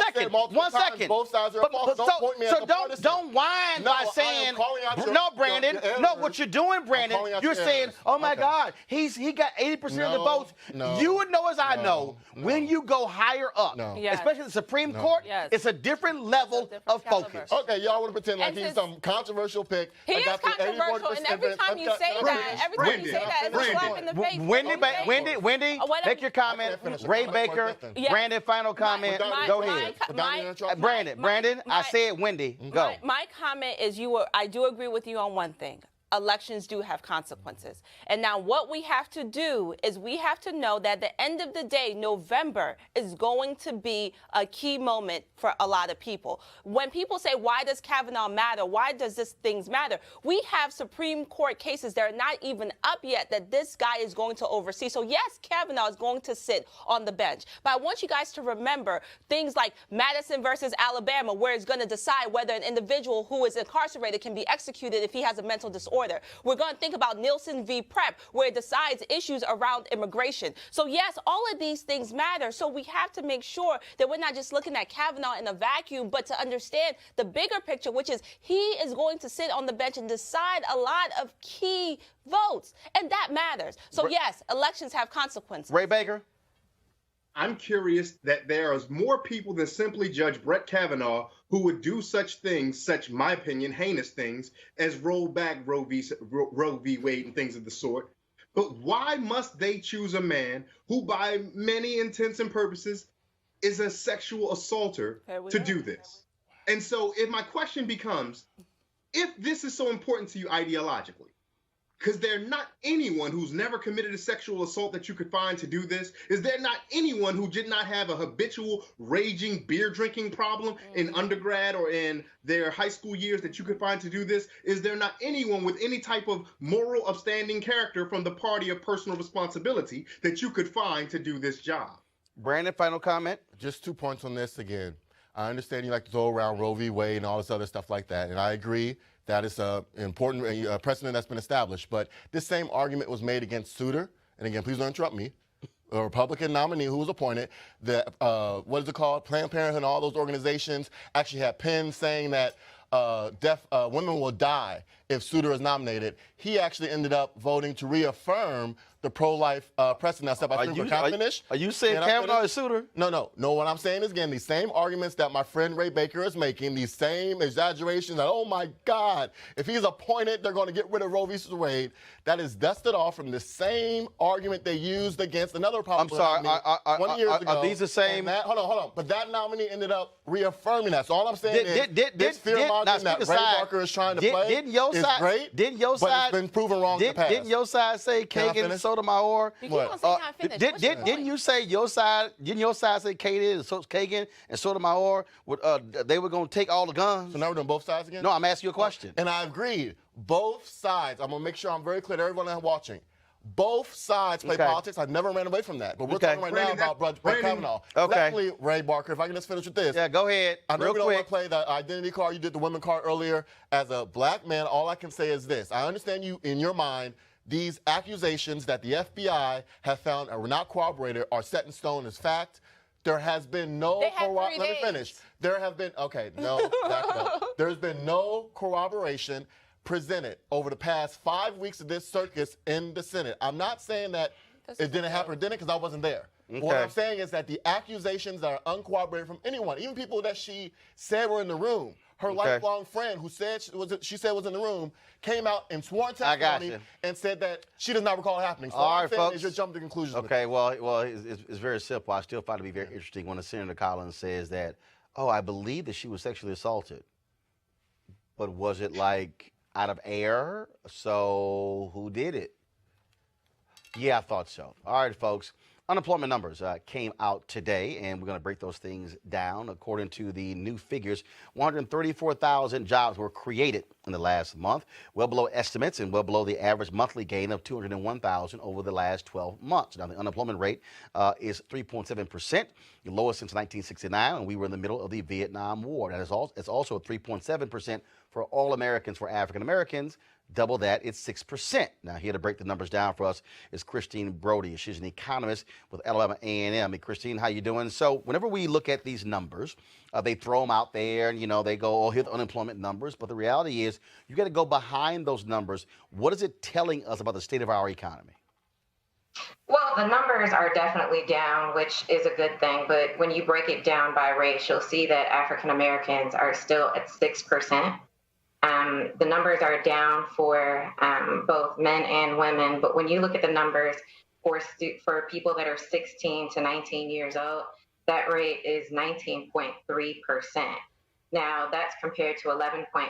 second. Both sides are opposed. Don't point me as a partisan. Don't whine by saying, no, Brandon. No, what you're doing, Brandon, you're saying, oh, my God, he got 80% of the votes. You would know as I know, when you go higher up, especially the Supreme Court, it's a different level of focus. Okay, y'all want to pretend like he's some controversial pick. He is controversial, and every time you say that, it's a slap in the face. Wendy, make your comment. Ray Baker, Brandon, final comment. Go ahead. Brandon, I said Wendy. Go. My comment is I do agree with you on one thing. Elections do have consequences. And now what we have to do is we have to know that at the end of the day, November is going to be a key moment for a lot of people. When people say, why does Kavanaugh matter? Why does this things matter? We have Supreme Court cases that are not even up yet that this guy is going to oversee. So yes, Kavanaugh is going to sit on the bench. But I want you guys to remember things like Madison versus Alabama, where it's going to decide whether an individual who is incarcerated can be executed if he has a mental disorder. We're going to think about Nielsen v. Prep, where it decides issues around immigration. So yes, all of these things matter. So we have to make sure that we're not just looking at Kavanaugh in a vacuum, but to understand the bigger picture, which is he is going to sit on the bench and decide a lot of key votes. And that matters. So yes, elections have consequences. Ray Baker? I'm curious that there are more people than simply Judge Brett Kavanaugh who would do such things, my opinion, heinous things, as roll back Roe v. Wade and things of the sort. But why must they choose a man who, by many intents and purposes, is a sexual assaulter to do this? And so if my question becomes, if this is so important to you ideologically, because there's not anyone who's never committed a sexual assault that you could find to do this. Is there not anyone who did not have a habitual raging beer drinking problem in undergrad or in their high school years that you could find to do this? Is there not anyone with any type of moral upstanding character from the party of personal responsibility that you could find to do this job? Brandon, final comment? Just 2 points on this again. I understand you like to throw around Roe v. Wade and all this other stuff like that, and I agree that it's an important precedent that's been established. But this same argument was made against Souter, and again, please don't interrupt me, a Republican nominee who was appointed. The what is it called? Planned Parenthood and all those organizations actually had pens saying that women will die if Souter is nominated. He actually ended up voting to reaffirm the pro-life precedent. Now, step by step. Can I finish? Are you saying Kavanaugh is Souter? No. What I'm saying is, again, these same arguments that my friend Ray Baker is making, these same exaggerations that, oh my God, if he's appointed, they're going to get rid of Roe v. Wade. That is dusted off from the same argument they used against another Republican nominee 20 years ago. Are these the same? Hold on. But that nominee ended up reaffirming that. So all I'm saying is, this fear-mongering that Ray Barker is trying to play is great, but it's been proven wrong in the past. Didn't your side say Kagan and Sotomayor? Didn't you say your side? Didn't your side say Kagan and Sotomayor they were going to take all the guns? So now we're doing both sides again? No, I'm asking you a question. And I agreed. Both sides. I'm going to make sure I'm very clear to everyone that's watching. Both sides play politics. I never ran away from that. But we're talking right now about Brett Kavanaugh. Exactly, Ray Barker. If I can just finish with this. Yeah, go ahead. I know we don't want to play the identity card. You did the women card earlier. As a black man, all I can say is this. I understand you, in your mind, these accusations that the FBI have found are not corroborated are set in stone as fact. There has been no corroboration. Let me finish. There have been, There's been no corroboration presented over the past 5 weeks of this circus in the Senate. I'm not saying that it didn't happen or didn't because I wasn't there. Okay. What I'm saying is that the accusations that are uncorroborated from anyone, even people that she said were in the room, her lifelong friend who said she said was in the room, came out and sworn testimony and said that she does not recall it happening. So all right, folks, is you're jumping to conclusions. Okay, well, it's very simple. I still find it to be very interesting when Senator Collins says that, I believe that she was sexually assaulted. But was it like out of air? So who did it? Yeah, I thought so. All right, folks. Unemployment numbers came out today, and we're going to break those things down. According to the new figures, 134,000 jobs were created in the last month, well below estimates and well below the average monthly gain of 201,000 over the last 12 months. Now, the unemployment rate is 3.7%, the lowest since 1969, and we were in the middle of the Vietnam War. That is it's also 3.7% for all Americans, for African Americans. Double that, it's 6%. Now, here to break the numbers down for us is Christine Brody. She's an economist with Alabama A&M. Hey, Christine, how you doing? So whenever we look at these numbers, they throw them out there, and, they go, here's the unemployment numbers. But the reality is you got to go behind those numbers. What is it telling us about the state of our economy? Well, the numbers are definitely down, which is a good thing. But when you break it down by race, you'll see that African Americans are still at 6%. The numbers are down for both men and women, but when you look at the numbers for people that are 16 to 19 years old, that rate is 19.3%. Now, that's compared to 11.5%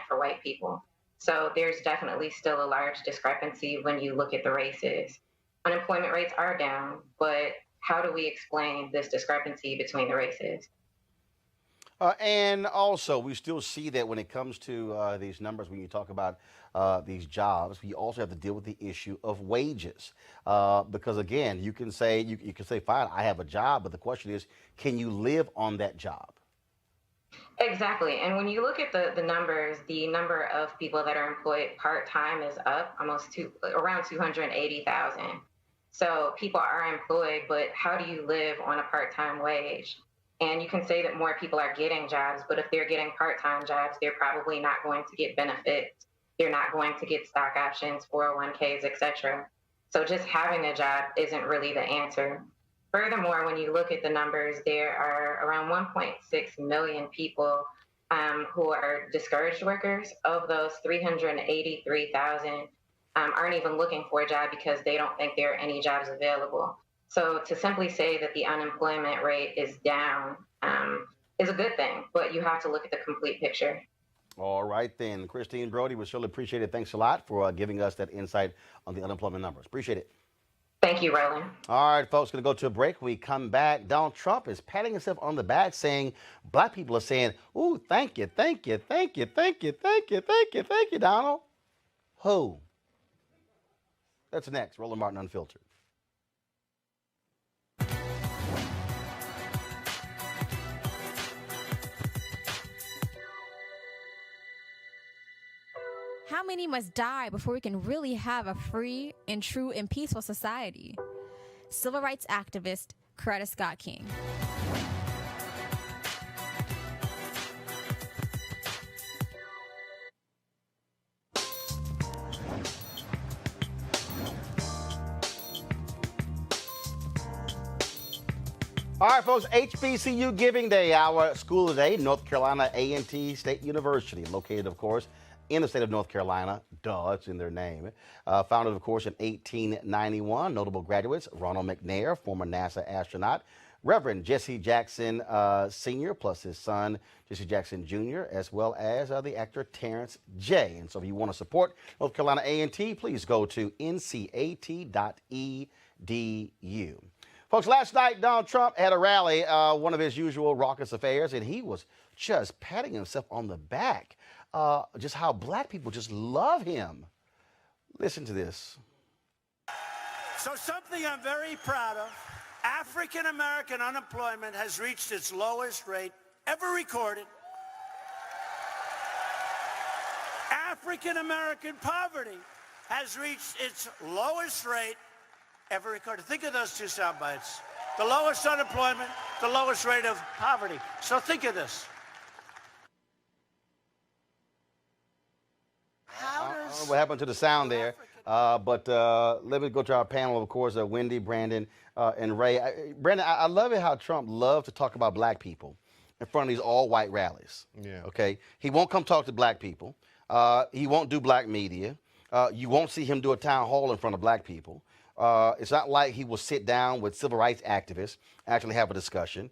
for white people. So there's definitely still a large discrepancy when you look at the races. Unemployment rates are down, but how do we explain this discrepancy between the races? And also, we still see that when it comes to these numbers, when you talk about these jobs, we also have to deal with the issue of wages. Because, again, you can say, fine, I have a job, but the question is, can you live on that job? Exactly. And when you look at the numbers, the number of people that are employed part-time is up around 280,000. So people are employed, but how do you live on a part-time wage? And you can say that more people are getting jobs, but if they're getting part-time jobs, they're probably not going to get benefits. They're not going to get stock options, 401ks, etc. So just having a job isn't really the answer. Furthermore, when you look at the numbers, there are around 1.6 million people who are discouraged workers. Of those, 383,000 aren't even looking for a job because they don't think there are any jobs available. So to simply say that the unemployment rate is down is a good thing, but you have to look at the complete picture. All right, then. Christine Brody, we surely appreciate it. Thanks a lot for giving us that insight on the unemployment numbers. Appreciate it. Thank you, Roland. All right, folks, going to go to a break. We come back. Donald Trump is patting himself on the back saying black people are saying, ooh, thank you, thank you, thank you, thank you, thank you, thank you, thank you, Donald. Who? That's next. Roland Martin Unfiltered. How many must die before we can really have a free and true and peaceful society? Civil rights activist Coretta Scott King. All right, folks, HBCU Giving Day, our school today, North Carolina A&T State University, located, of course, in the state of North Carolina. Duh, it's in their name. Founded, of course, in 1891. Notable graduates, Ronald McNair, former NASA astronaut, Reverend Jesse Jackson Sr., plus his son, Jesse Jackson Jr., as well as the actor Terrence J. And so if you want to support North Carolina A&T, please go to ncat.edu. Folks, last night, Donald Trump had a rally, one of his usual raucous affairs, and he was just patting himself on the back. Just how black people just love him. Listen to this. So something I'm very proud of, African American unemployment has reached its lowest rate ever recorded. African American poverty has reached its lowest rate ever recorded. Think of those two sound bites. The lowest unemployment, the lowest rate of poverty. So think of this. I don't know what happened to the sound there, but let me go to our panel, of course, Wendy, Brandon, and Ray. Brandon, I love it how Trump loves to talk about black people in front of these all-white rallies. Yeah. Okay? He won't come talk to black people. He won't do black media. You won't see him do a town hall in front of black people. It's not like he will sit down with civil rights activists, actually have a discussion.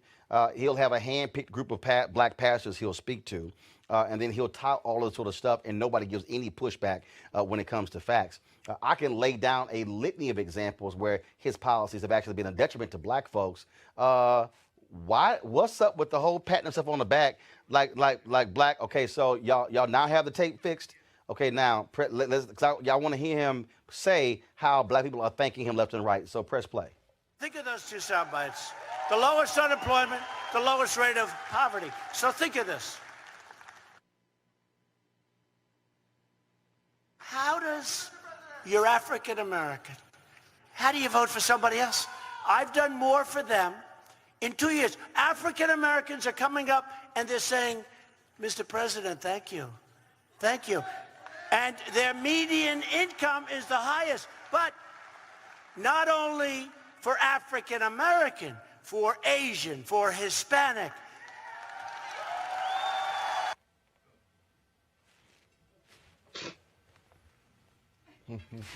He'll have a hand-picked group of black pastors he'll speak to, and then he'll tout all this sort of stuff, and nobody gives any pushback when it comes to facts. I can lay down a litany of examples where his policies have actually been a detriment to black folks. What's up with the whole patting himself on the back like black? Okay, so y'all now have the tape fixed. Okay, now y'all want to hear him say how black people are thanking him left and right. So press play. Think of those two sound bites. The lowest unemployment, the lowest rate of poverty. So think of this. How does you're African American? How do you vote for somebody else? I've done more for them in 2 years. African Americans are coming up and they're saying, Mr. President, thank you. Thank you. And their median income is the highest. But not only for African American, for Asian, for Hispanic.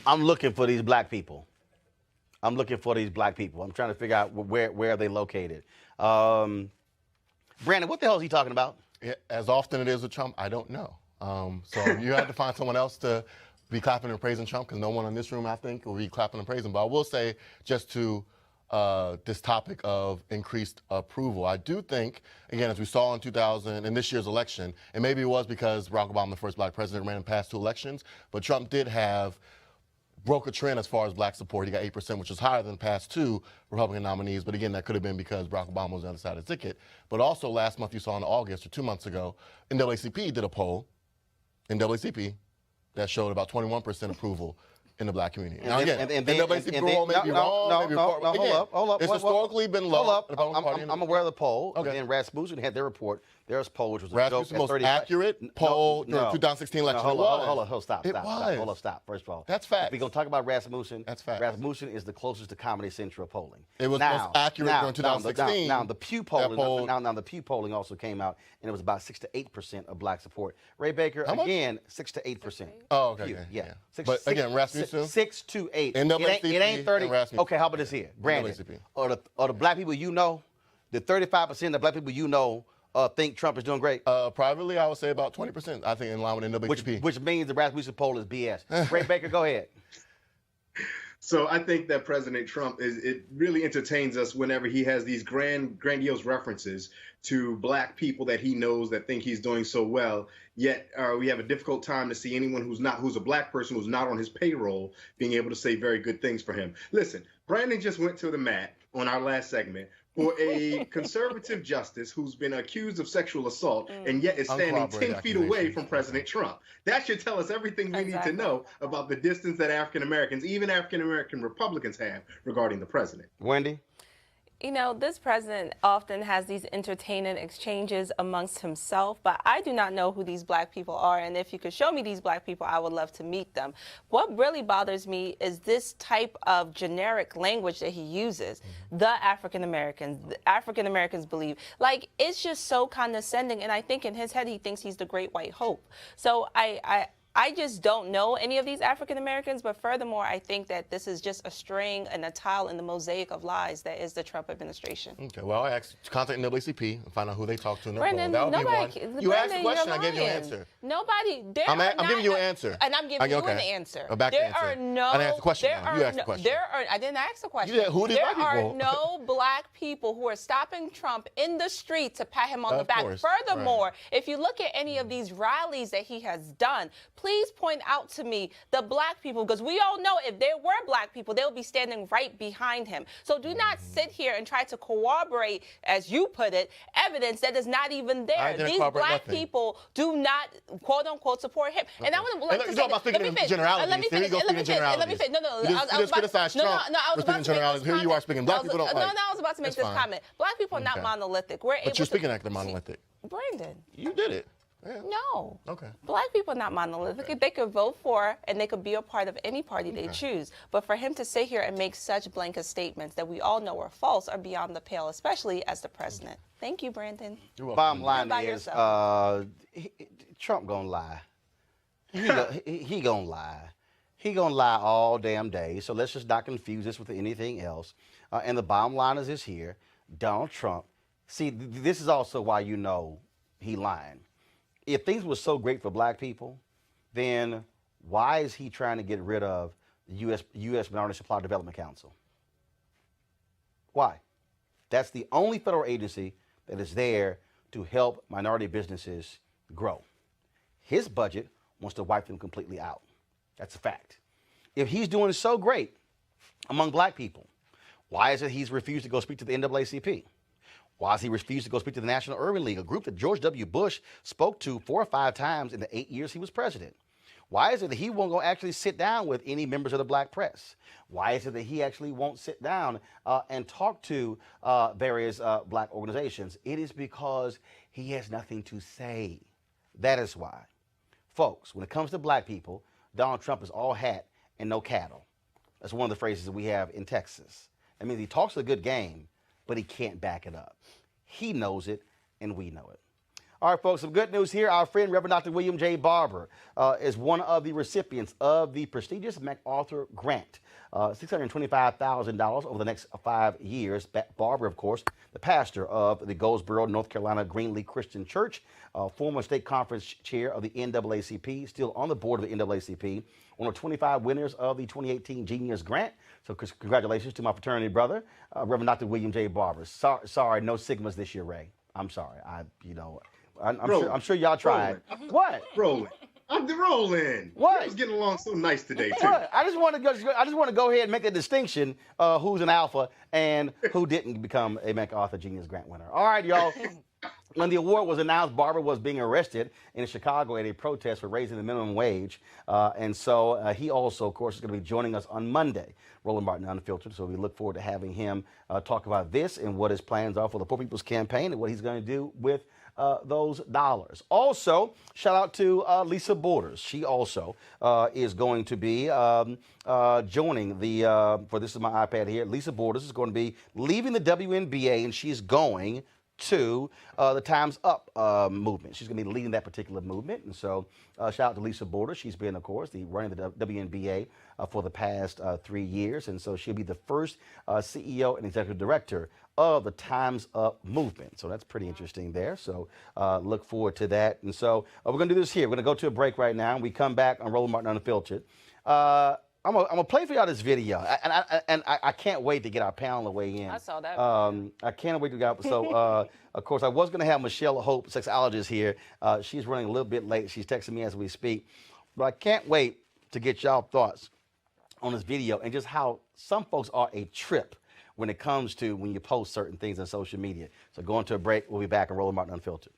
I'm looking for these black people. I'm looking for these black people. I'm trying to figure out where are they located. Brandon, what the hell is he talking about? As often it is with Trump, I don't know. So you have to find someone else to be clapping and praising Trump, because no one in this room, I think, will be clapping and praising. But I will say, just to this topic of increased approval, I do think, again, as we saw in 2000 in this year's election, and maybe it was because Barack Obama, the first black president, ran in past 2 elections, but Trump did broke a trend as far as black support. He got 8%, which is higher than the past 2 Republican nominees. But again, that could have been because Barack Obama was on the other side of the ticket. But also last month, you saw in August, or 2 months ago, NAACP did a poll, NAACP, that showed about 21% approval in the black community. Now again, NAACP may be wrong. Hold up. It's historically been low. I'm aware of the poll. Okay. Then Rasmussen had their report. There's poll, which was Rasmussen's most accurate poll during the 2016 election. Hold on, stop. First of all, that's fact. If we're gonna talk about Rasmussen, that's fact. Rasmussen is the closest to Comedy Central polling. It was most accurate during 2016. Now the Pew polling. Now the Pew polling also came out, and it was about 6 to 8% of black support. Ray Baker, again, 6 to 8%. Oh, okay. Pew, yeah. But again, Rasmussen, 6 to 8. It ain't 30. Okay, how about this here, Brandon? Or the black people you know, the 35% of black people you know think Trump is doing great? Privately, I would say about 20%. I think in line with NAACP. Which means the Rasmussen poll is BS. Ray Baker, go ahead. So I think that President Trump it really entertains us whenever he has these grandiose references to black people that he knows that think he's doing so well. Yet we have a difficult time to see anyone who's a black person who's not on his payroll being able to say very good things for him. Listen, Brandon just went to the mat on our last segment for a conservative justice who's been accused of sexual assault and yet is standing 10 feet away from President Trump. That should tell us everything we need to know about the distance that African Americans, even African American Republicans, have regarding the president. Wendy? You know, this president often has these entertaining exchanges amongst himself, but I do not know who these black people are. And if you could show me these black people, I would love to meet them. What really bothers me is this type of generic language that he uses. The African Americans believe. Like, it's just so condescending. And I think in his head, he thinks he's the great white hope. So I just don't know any of these African Americans, but furthermore, I think that this is just a string and a tile in the mosaic of lies that is the Trump administration. Okay, well, I asked contact NAACP and find out who they talk to in the Brandon, poll. That would nobody, be one. Brandon, You asked the question, you're I gave you an lying. answer. Nobody, I'm giving you an answer. And I'm giving you an answer. Back there the answer. are no, I didn't ask the question. there You are asked the no, question. there are, I didn't ask the question. You said, who are these there black people? are no black people who are stopping Trump in the street to pat him on the back. Course. Furthermore, if you look at any of these rallies that he has done, please point out to me the black people, because we all know if there were black people, they'll be standing right behind him. So do not sit here and try to corroborate, as you put it, evidence that is not even there. These black people do not, quote unquote, support him. And I would like to say, about speaking in generalities. Let me finish. Let me finish. No. You just criticized Trump for speaking in generalities. Here you are speaking. Black people don't like. No, I was about to make this comment. Black people are not monolithic. But you're speaking like they're monolithic. Brandon. You did it. Yeah. No. Okay. Black people are not monolithic. Okay. They could vote for and they could be a part of any party they choose. But for him to sit here and make such blanket statements that we all know are false are beyond the pale, especially as the president. Thank you, Brandon. Bottom line is, Trump gonna lie. He gonna lie. He gonna lie all damn day. So let's just not confuse this with anything else. And the bottom line is this here: Donald Trump. See, this is also why you know he lying. If things were so great for black people, then why is he trying to get rid of the U.S. Minority Supply Development Council? Why? That's the only federal agency that is there to help minority businesses grow. His budget wants to wipe them completely out. That's a fact. If he's doing so great among black people, why is it he's refused to go speak to the NAACP? Why has he refused to go speak to the National Urban League, a group that George W. Bush spoke to 4 or 5 times in the 8 years he was president? Why is it that he won't go actually sit down with any members of the black press? Why is it that he actually won't sit down and talk to various black organizations? It is because he has nothing to say. That is why. Folks, when it comes to black people, Donald Trump is all hat and no cattle. That's one of the phrases that we have in Texas. That means he talks a good game, but he can't back it up. He knows it, and we know it. All right, folks, some good news here. Our friend, Reverend Dr. William J. Barber, is one of the recipients of the prestigious MacArthur Grant, $625,000 over the next 5 years. Barber, of course, the pastor of the Goldsboro, North Carolina Greenlee Christian Church, former state conference chair of the NAACP, still on the board of the NAACP, one of 25 winners of the 2018 Genius Grant. So congratulations to my fraternity brother, Reverend Dr. William J. Barber. Sorry, no Sigmas this year, Ray. I'm sorry. I'm sure y'all tried. Roland. What? Roland. I'm the Roland. What? I was getting along so nice today too. What? I just want to go ahead and make a distinction who's an alpha and who didn't become a MacArthur Genius Grant winner. All right, y'all. When the award was announced, Barber was being arrested in Chicago at a protest for raising the minimum wage. And so he also, of course, is going to be joining us on Monday, Roland Martin Unfiltered. So we look forward to having him talk about this and what his plans are for the Poor People's Campaign and what he's going to do with those dollars. Also, shout out to Lisa Borders. She also is going to be joining for this is my iPad here. Lisa Borders is going to be leaving the WNBA, and she's going to the Time's Up movement. She's going to be leading that particular movement. And so shout out to Lisa Borders. She's been, of course, running the WNBA for the past 3 years. And so she'll be the first CEO and executive director of the Time's Up movement. So that's pretty interesting there. So look forward to that. And so we're going to do this here. We're going to go to a break right now. And we come back on Roland Martin Unfiltered. I'm gonna play for y'all this video, and I can't wait to get our panel to weigh in. I saw that. I can't wait to get. So, of course, I was gonna have Michelle Hope, sexologist, here. She's running a little bit late. She's texting me as we speak, but I can't wait to get y'all thoughts on this video and just how some folks are a trip when it comes to when you post certain things on social media. So going to a break. We'll be back on Roland Martin Unfiltered.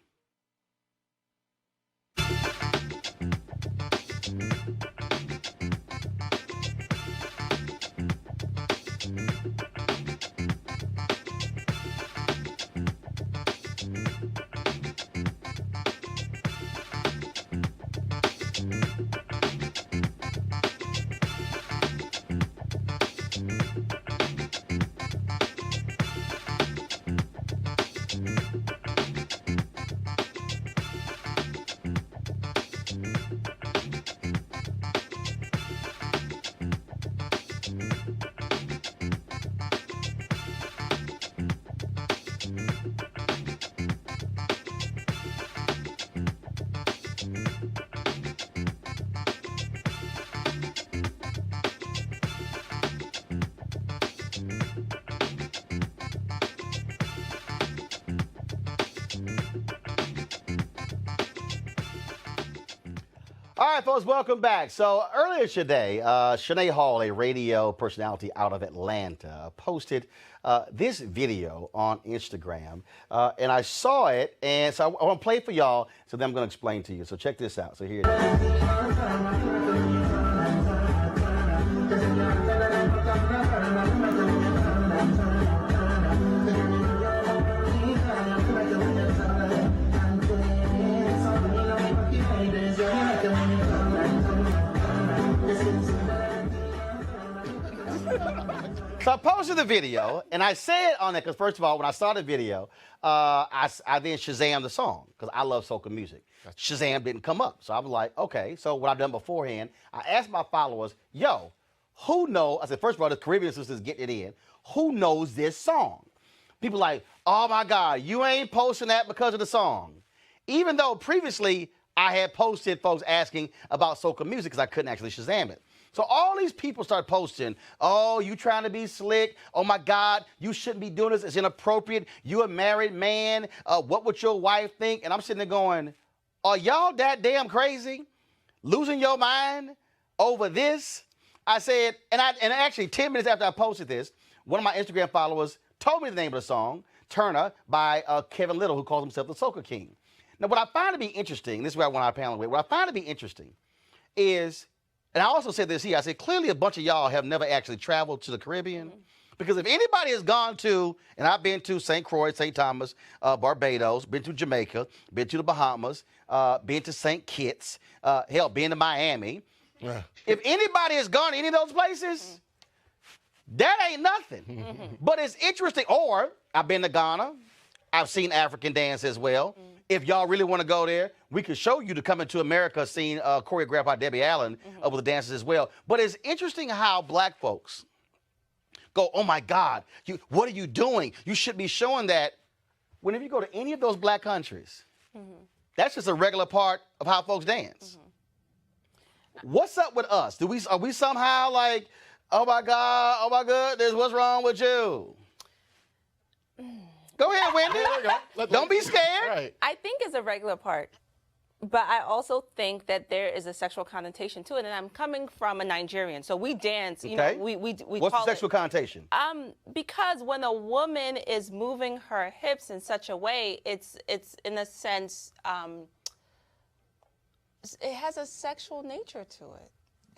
All right, folks, welcome back. So earlier today, Shanae Hall, a radio personality out of Atlanta, posted this video on Instagram, and I saw it, and so I want to play it for y'all, so then I'm going to explain to you. So check this out. So here it is. So I posted the video, and I said on it, because first of all, when I saw the video, I then Shazammed the song, because I love soca music. Shazam didn't come up. So I was like, okay. So what I've done beforehand, I asked my followers, yo, who knows? I said, first of all, the Caribbean sisters getting it in. Who knows this song? People like, oh my God, you ain't posting that because of the song. Even though previously I had posted folks asking about soca music because I couldn't actually Shazam it. So all these people start posting, oh, you trying to be slick. Oh, my God, you shouldn't be doing this. It's inappropriate. You a married man. What would your wife think? And I'm sitting there going, are y'all that damn crazy? Losing your mind over this? I said, and actually 10 minutes after I posted this, one of my Instagram followers told me the name of the song, Turner, by Kevin Little, who calls himself the Soca King. Now, what I find to be interesting, this is where I want our panel with, what I find to be interesting is, and I also said this here, I said, clearly a bunch of y'all have never actually traveled to the Caribbean. Because if anybody has gone to, and I've been to St. Croix, St. Thomas, Barbados, been to Jamaica, been to the Bahamas, been to St. Kitts, hell, been to Miami. Yeah. If anybody has gone to any of those places, that ain't nothing. But it's interesting. Or I've been to Ghana. I've seen African dance as well. If y'all really want to go there, we can show you the Coming to America scene choreographed by Debbie Allen with the dances as well. But it's interesting how black folks go, oh my God, what are you doing? You should be showing that. Whenever you go to any of those black countries, that's just a regular part of how folks dance. What's up with us? Are we somehow like, oh my God, oh my goodness, what's wrong with you? Go ahead, Wendy. Don't be scared. Right. I think it's a regular part, but I also think that there is a sexual connotation to it. And I'm coming from a Nigerian, so we dance. You know, we What's call the sexual connotation? Because when a woman is moving her hips in such a way, it's in a sense, it has a sexual nature to it.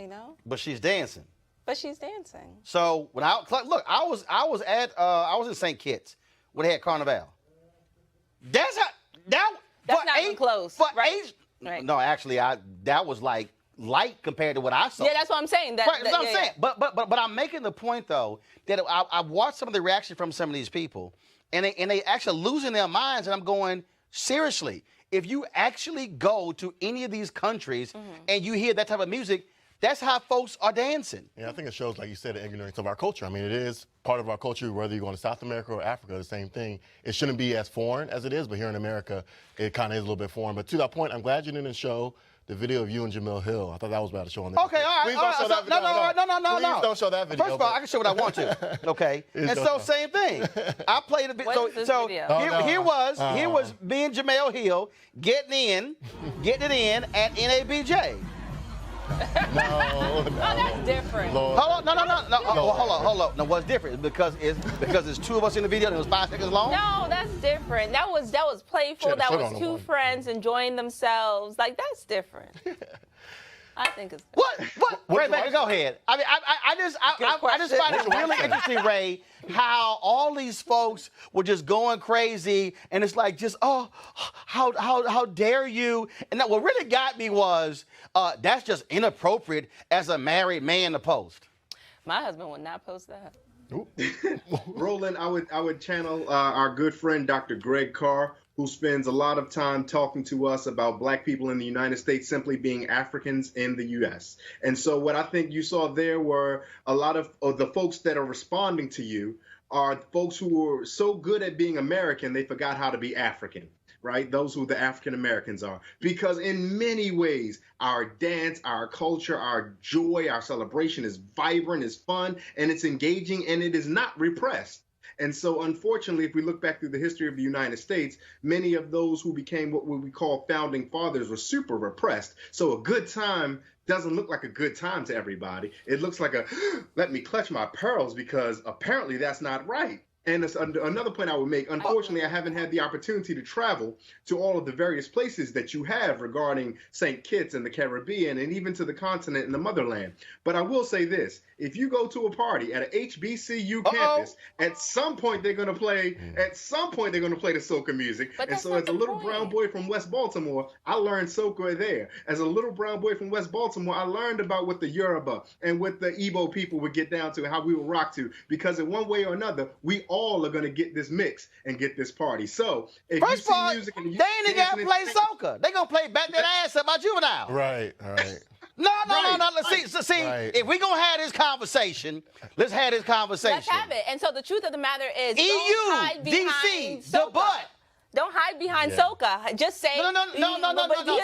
You know. But she's dancing. But she's dancing. So when I was in St. Kitts. When they had Carnival. That's not even close. Right. No, actually, that was like light compared to what I saw. Yeah, that's what I'm saying. That's what I'm saying. But I'm making the point though that I watched some of the reaction from some of these people, and they actually losing their minds, and I'm going, seriously, if you actually go to any of these countries and you hear that type of music, that's how folks are dancing. Yeah, I think it shows, like you said, the ignorance of our culture. I mean, it is part of our culture, whether you're going to South America or Africa, the same thing. It shouldn't be as foreign as it is, but here in America, it kind of is a little bit foreign. But to that point, I'm glad you didn't show the video of you and Jamil Hill. I thought that was about to show on there. Okay, all right. Please don't show that video. No. Please don't show that video. First of all, I can show what I want to. Okay, and so same thing. I played a bit. So here was me and Jamil Hill getting it in at NABJ. No. Oh, that's different. Lord. Hold on, no. Hold on. No, what's different? Because it's two of us in the video and it was 5 seconds long? No, that's different. That was playful. That was two friends enjoying themselves. Like, that's different. I think it's What? Ray Baker, go ahead. I mean, I just find it really interesting, Ray, how all these folks were just going crazy, and it's like just how dare you? And that what really got me was that's just inappropriate as a married man to post. My husband would not post that. Roland, I would channel our good friend Dr. Greg Carr, who spends a lot of time talking to us about Black people in the United States simply being Africans in the U.S. And so what I think you saw there were a lot of the folks that are responding to you are folks who were so good at being American, they forgot how to be African. Right? Those who the African Americans are. Because in many ways, our dance, our culture, our joy, our celebration is vibrant, is fun, and it's engaging, and it is not repressed. And so, unfortunately, if we look back through the history of the United States, many of those who became what we call founding fathers were super repressed. So a good time doesn't look like a good time to everybody. It looks like a, let me clutch my pearls because apparently that's not right. And another point I would make, unfortunately, I haven't had the opportunity to travel to all of the various places that you have regarding St. Kitts and the Caribbean and even to the continent and the motherland. But I will say this, if you go to a party at an HBCU campus, at some point they're going to play, the soca music. And so as a little brown boy from West Baltimore, I learned soca there. As a little brown boy from West Baltimore, I learned about what the Yoruba and what the Igbo people would get down to and how we would rock to. Because in one way or another, we all are going to get this mix and get this party. So if First you of all, see music and you they ain't got to play soca. They going to play Back That Ass Up by Juvenile. Right. No. Right. See, if we're going to have this conversation, let's have this conversation. Let's have it. And so the truth of the matter is, EU, don't hide behind DC, soca. the butt. Don't hide behind soca. Just say No. See,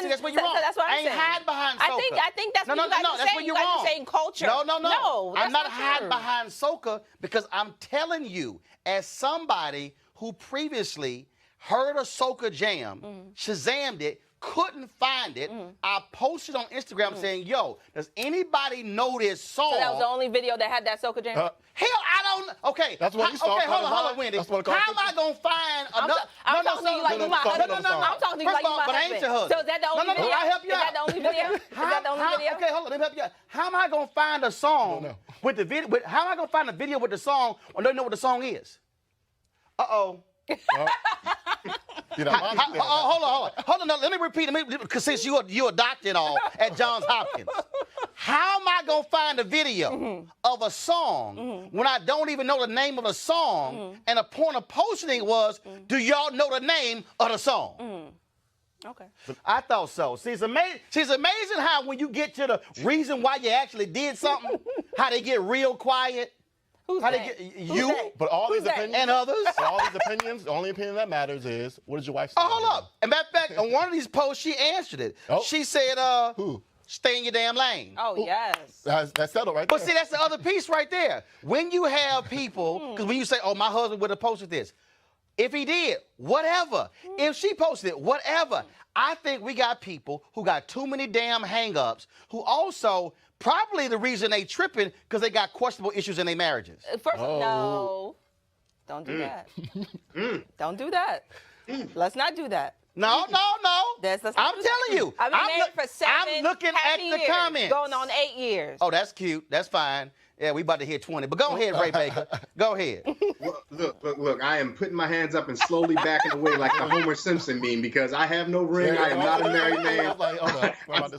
that's where you're wrong. That's what I'm saying. I ain't hide behind soca. I think that's what you guys are saying. You guys are saying culture. No. That's I'm not true. hiding behind soca because I'm telling you, as somebody who previously heard a soca jam, Shazammed it, couldn't find it, I posted on Instagram saying, yo, does anybody know this song? So that was the only video that had that soca jam? Hell, I don't. Okay. That's what we saw. Okay, hold on, Wendy. How am I gonna find another? I'm talking to you like you my husband. I'm talking to you like you my but I ain't your husband. So is that the only video? I help you out. Is that the only video? Is that the only video? Okay, hold on. Let me help you out. How am I gonna find a song with the video? How am I gonna find a video with the song when they don't know what the song is? Hold on. Let me repeat it, because since you're a doctor and all at Johns Hopkins, how am I gonna find a video of a song when I don't even know the name of the song? And the point of posting it was, do y'all know the name of the song? Okay. I thought so. See, it's amazing how when you get to the reason why you actually did something, how they get real quiet. But all these opinions and others, all these opinions, the only opinion that matters is what did your wife say? Oh, hold up. And matter of fact, on one of these posts, she answered it. She said, who? Stay in your damn lane. Oh, yes. That's settled right there. But see, that's the other piece right there. When you have people, because when you say, oh, my husband would have posted this. If he did, whatever. If she posted it, whatever. I think we got people who got too many damn hang-ups, who also probably the reason they tripping because they got questionable issues in their marriages. No. Don't do that. Don't do that. Let's not do that. No. I'm telling you. I've been married for 7 I'm looking at the years, comments. going on 8 years. Oh, that's cute. That's fine. Yeah, we about to hit 20. But go ahead, Ray Baker. Go ahead. Well, look. I am putting my hands up and slowly backing away like the Homer Simpson meme because I have no ring. I am not a married man.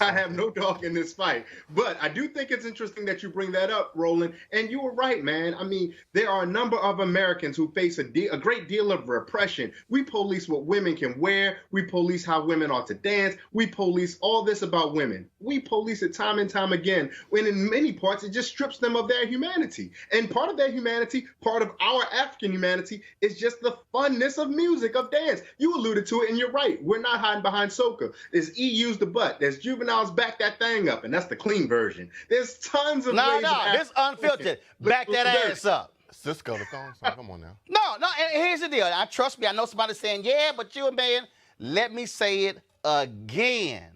I have no dog in this fight. But I do think it's interesting that you bring that up, Roland. And you were right, man. I mean, there are a number of Americans who face a great deal of repression. We police what women can wear. We police how women ought to dance. We police all this about women. We police it time and time again. When in many parts, it just strips them of their humanity. And part of their humanity, part of our African humanity, is just the funness of music, of dance. You alluded to it, and you're right. We're not hiding behind soca. There's EU's the butt. There's Juvenile's Back That Thing Up, and that's the clean version. There's tons of ways. This unfiltered. Back that ass up. Cisco, the song. Come on now. No, and here's the deal. Trust me, I know somebody saying, yeah, but you a man. Let me say it again.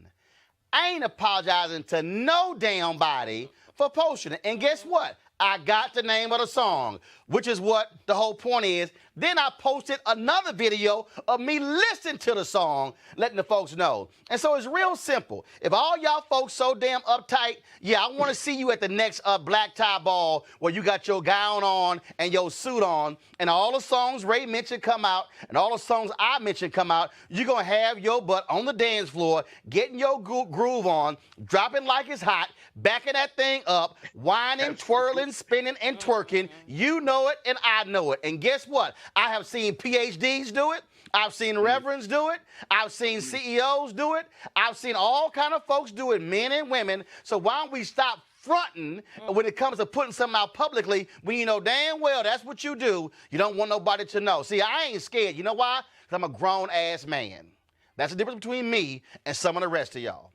I ain't apologizing to no damn body for posting it. And guess what? I got the name of the song, which is what the whole point is. Then I posted another video of me listening to the song, letting the folks know. And so it's real simple. If all y'all folks so damn uptight, yeah, I want to see you at the next black tie ball where you got your gown on and your suit on, and all the songs Ray mentioned come out, and all the songs I mentioned come out. You're going to have your butt on the dance floor, getting your groove on, dropping like it's hot, backing that thing up, whining, twirling, spinning, and twerking. You know it, and I know it. And guess what? I have seen PhDs do it. I've seen reverends do it. I've seen CEOs do it. I've seen all kind of folks do it, men and women. So why don't we stop fronting when it comes to putting something out publicly when you know damn well that's what you do? You don't want nobody to know. See, I ain't scared. You know why? Because I'm a grown-ass man. That's the difference between me and some of the rest of y'all.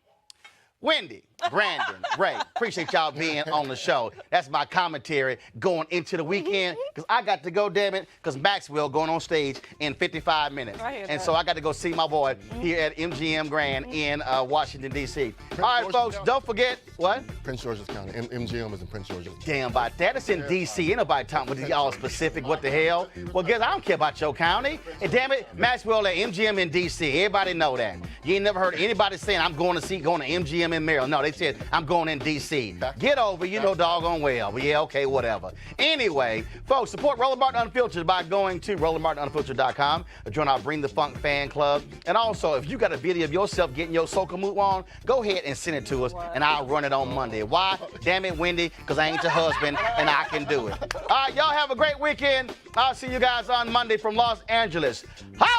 Wendy, Brandon, Ray, appreciate y'all being on the show. That's my commentary going into the weekend, because I got to go, damn it, because Maxwell going on stage in 55 minutes. And so I got to go see my boy here at MGM Grand in Washington, D.C. All right, folks, don't forget, what? Prince George's County. MGM is in Prince George's. Damn about that. It's in D.C. Ain't nobody talking about y'all specific. What the hell? Well, guess I don't care about your county. And damn it, Maxwell at MGM in D.C. Everybody know that. You ain't never heard anybody saying, I'm going to MGM in Maryland. No, they said, I'm going in D.C. Get over, you know doggone well. But yeah, okay, whatever. Anyway, folks, support Roland Martin Unfiltered by going to RolandMartinUnfiltered.com. Join our Bring the Funk fan club. And also, if you got a video of yourself getting your soca move on, go ahead and send it to us, and I'll run it on Monday. Why? Damn it, Wendy, because I ain't your husband, and I can do it. All right, y'all have a great weekend. I'll see you guys on Monday from Los Angeles. Holla!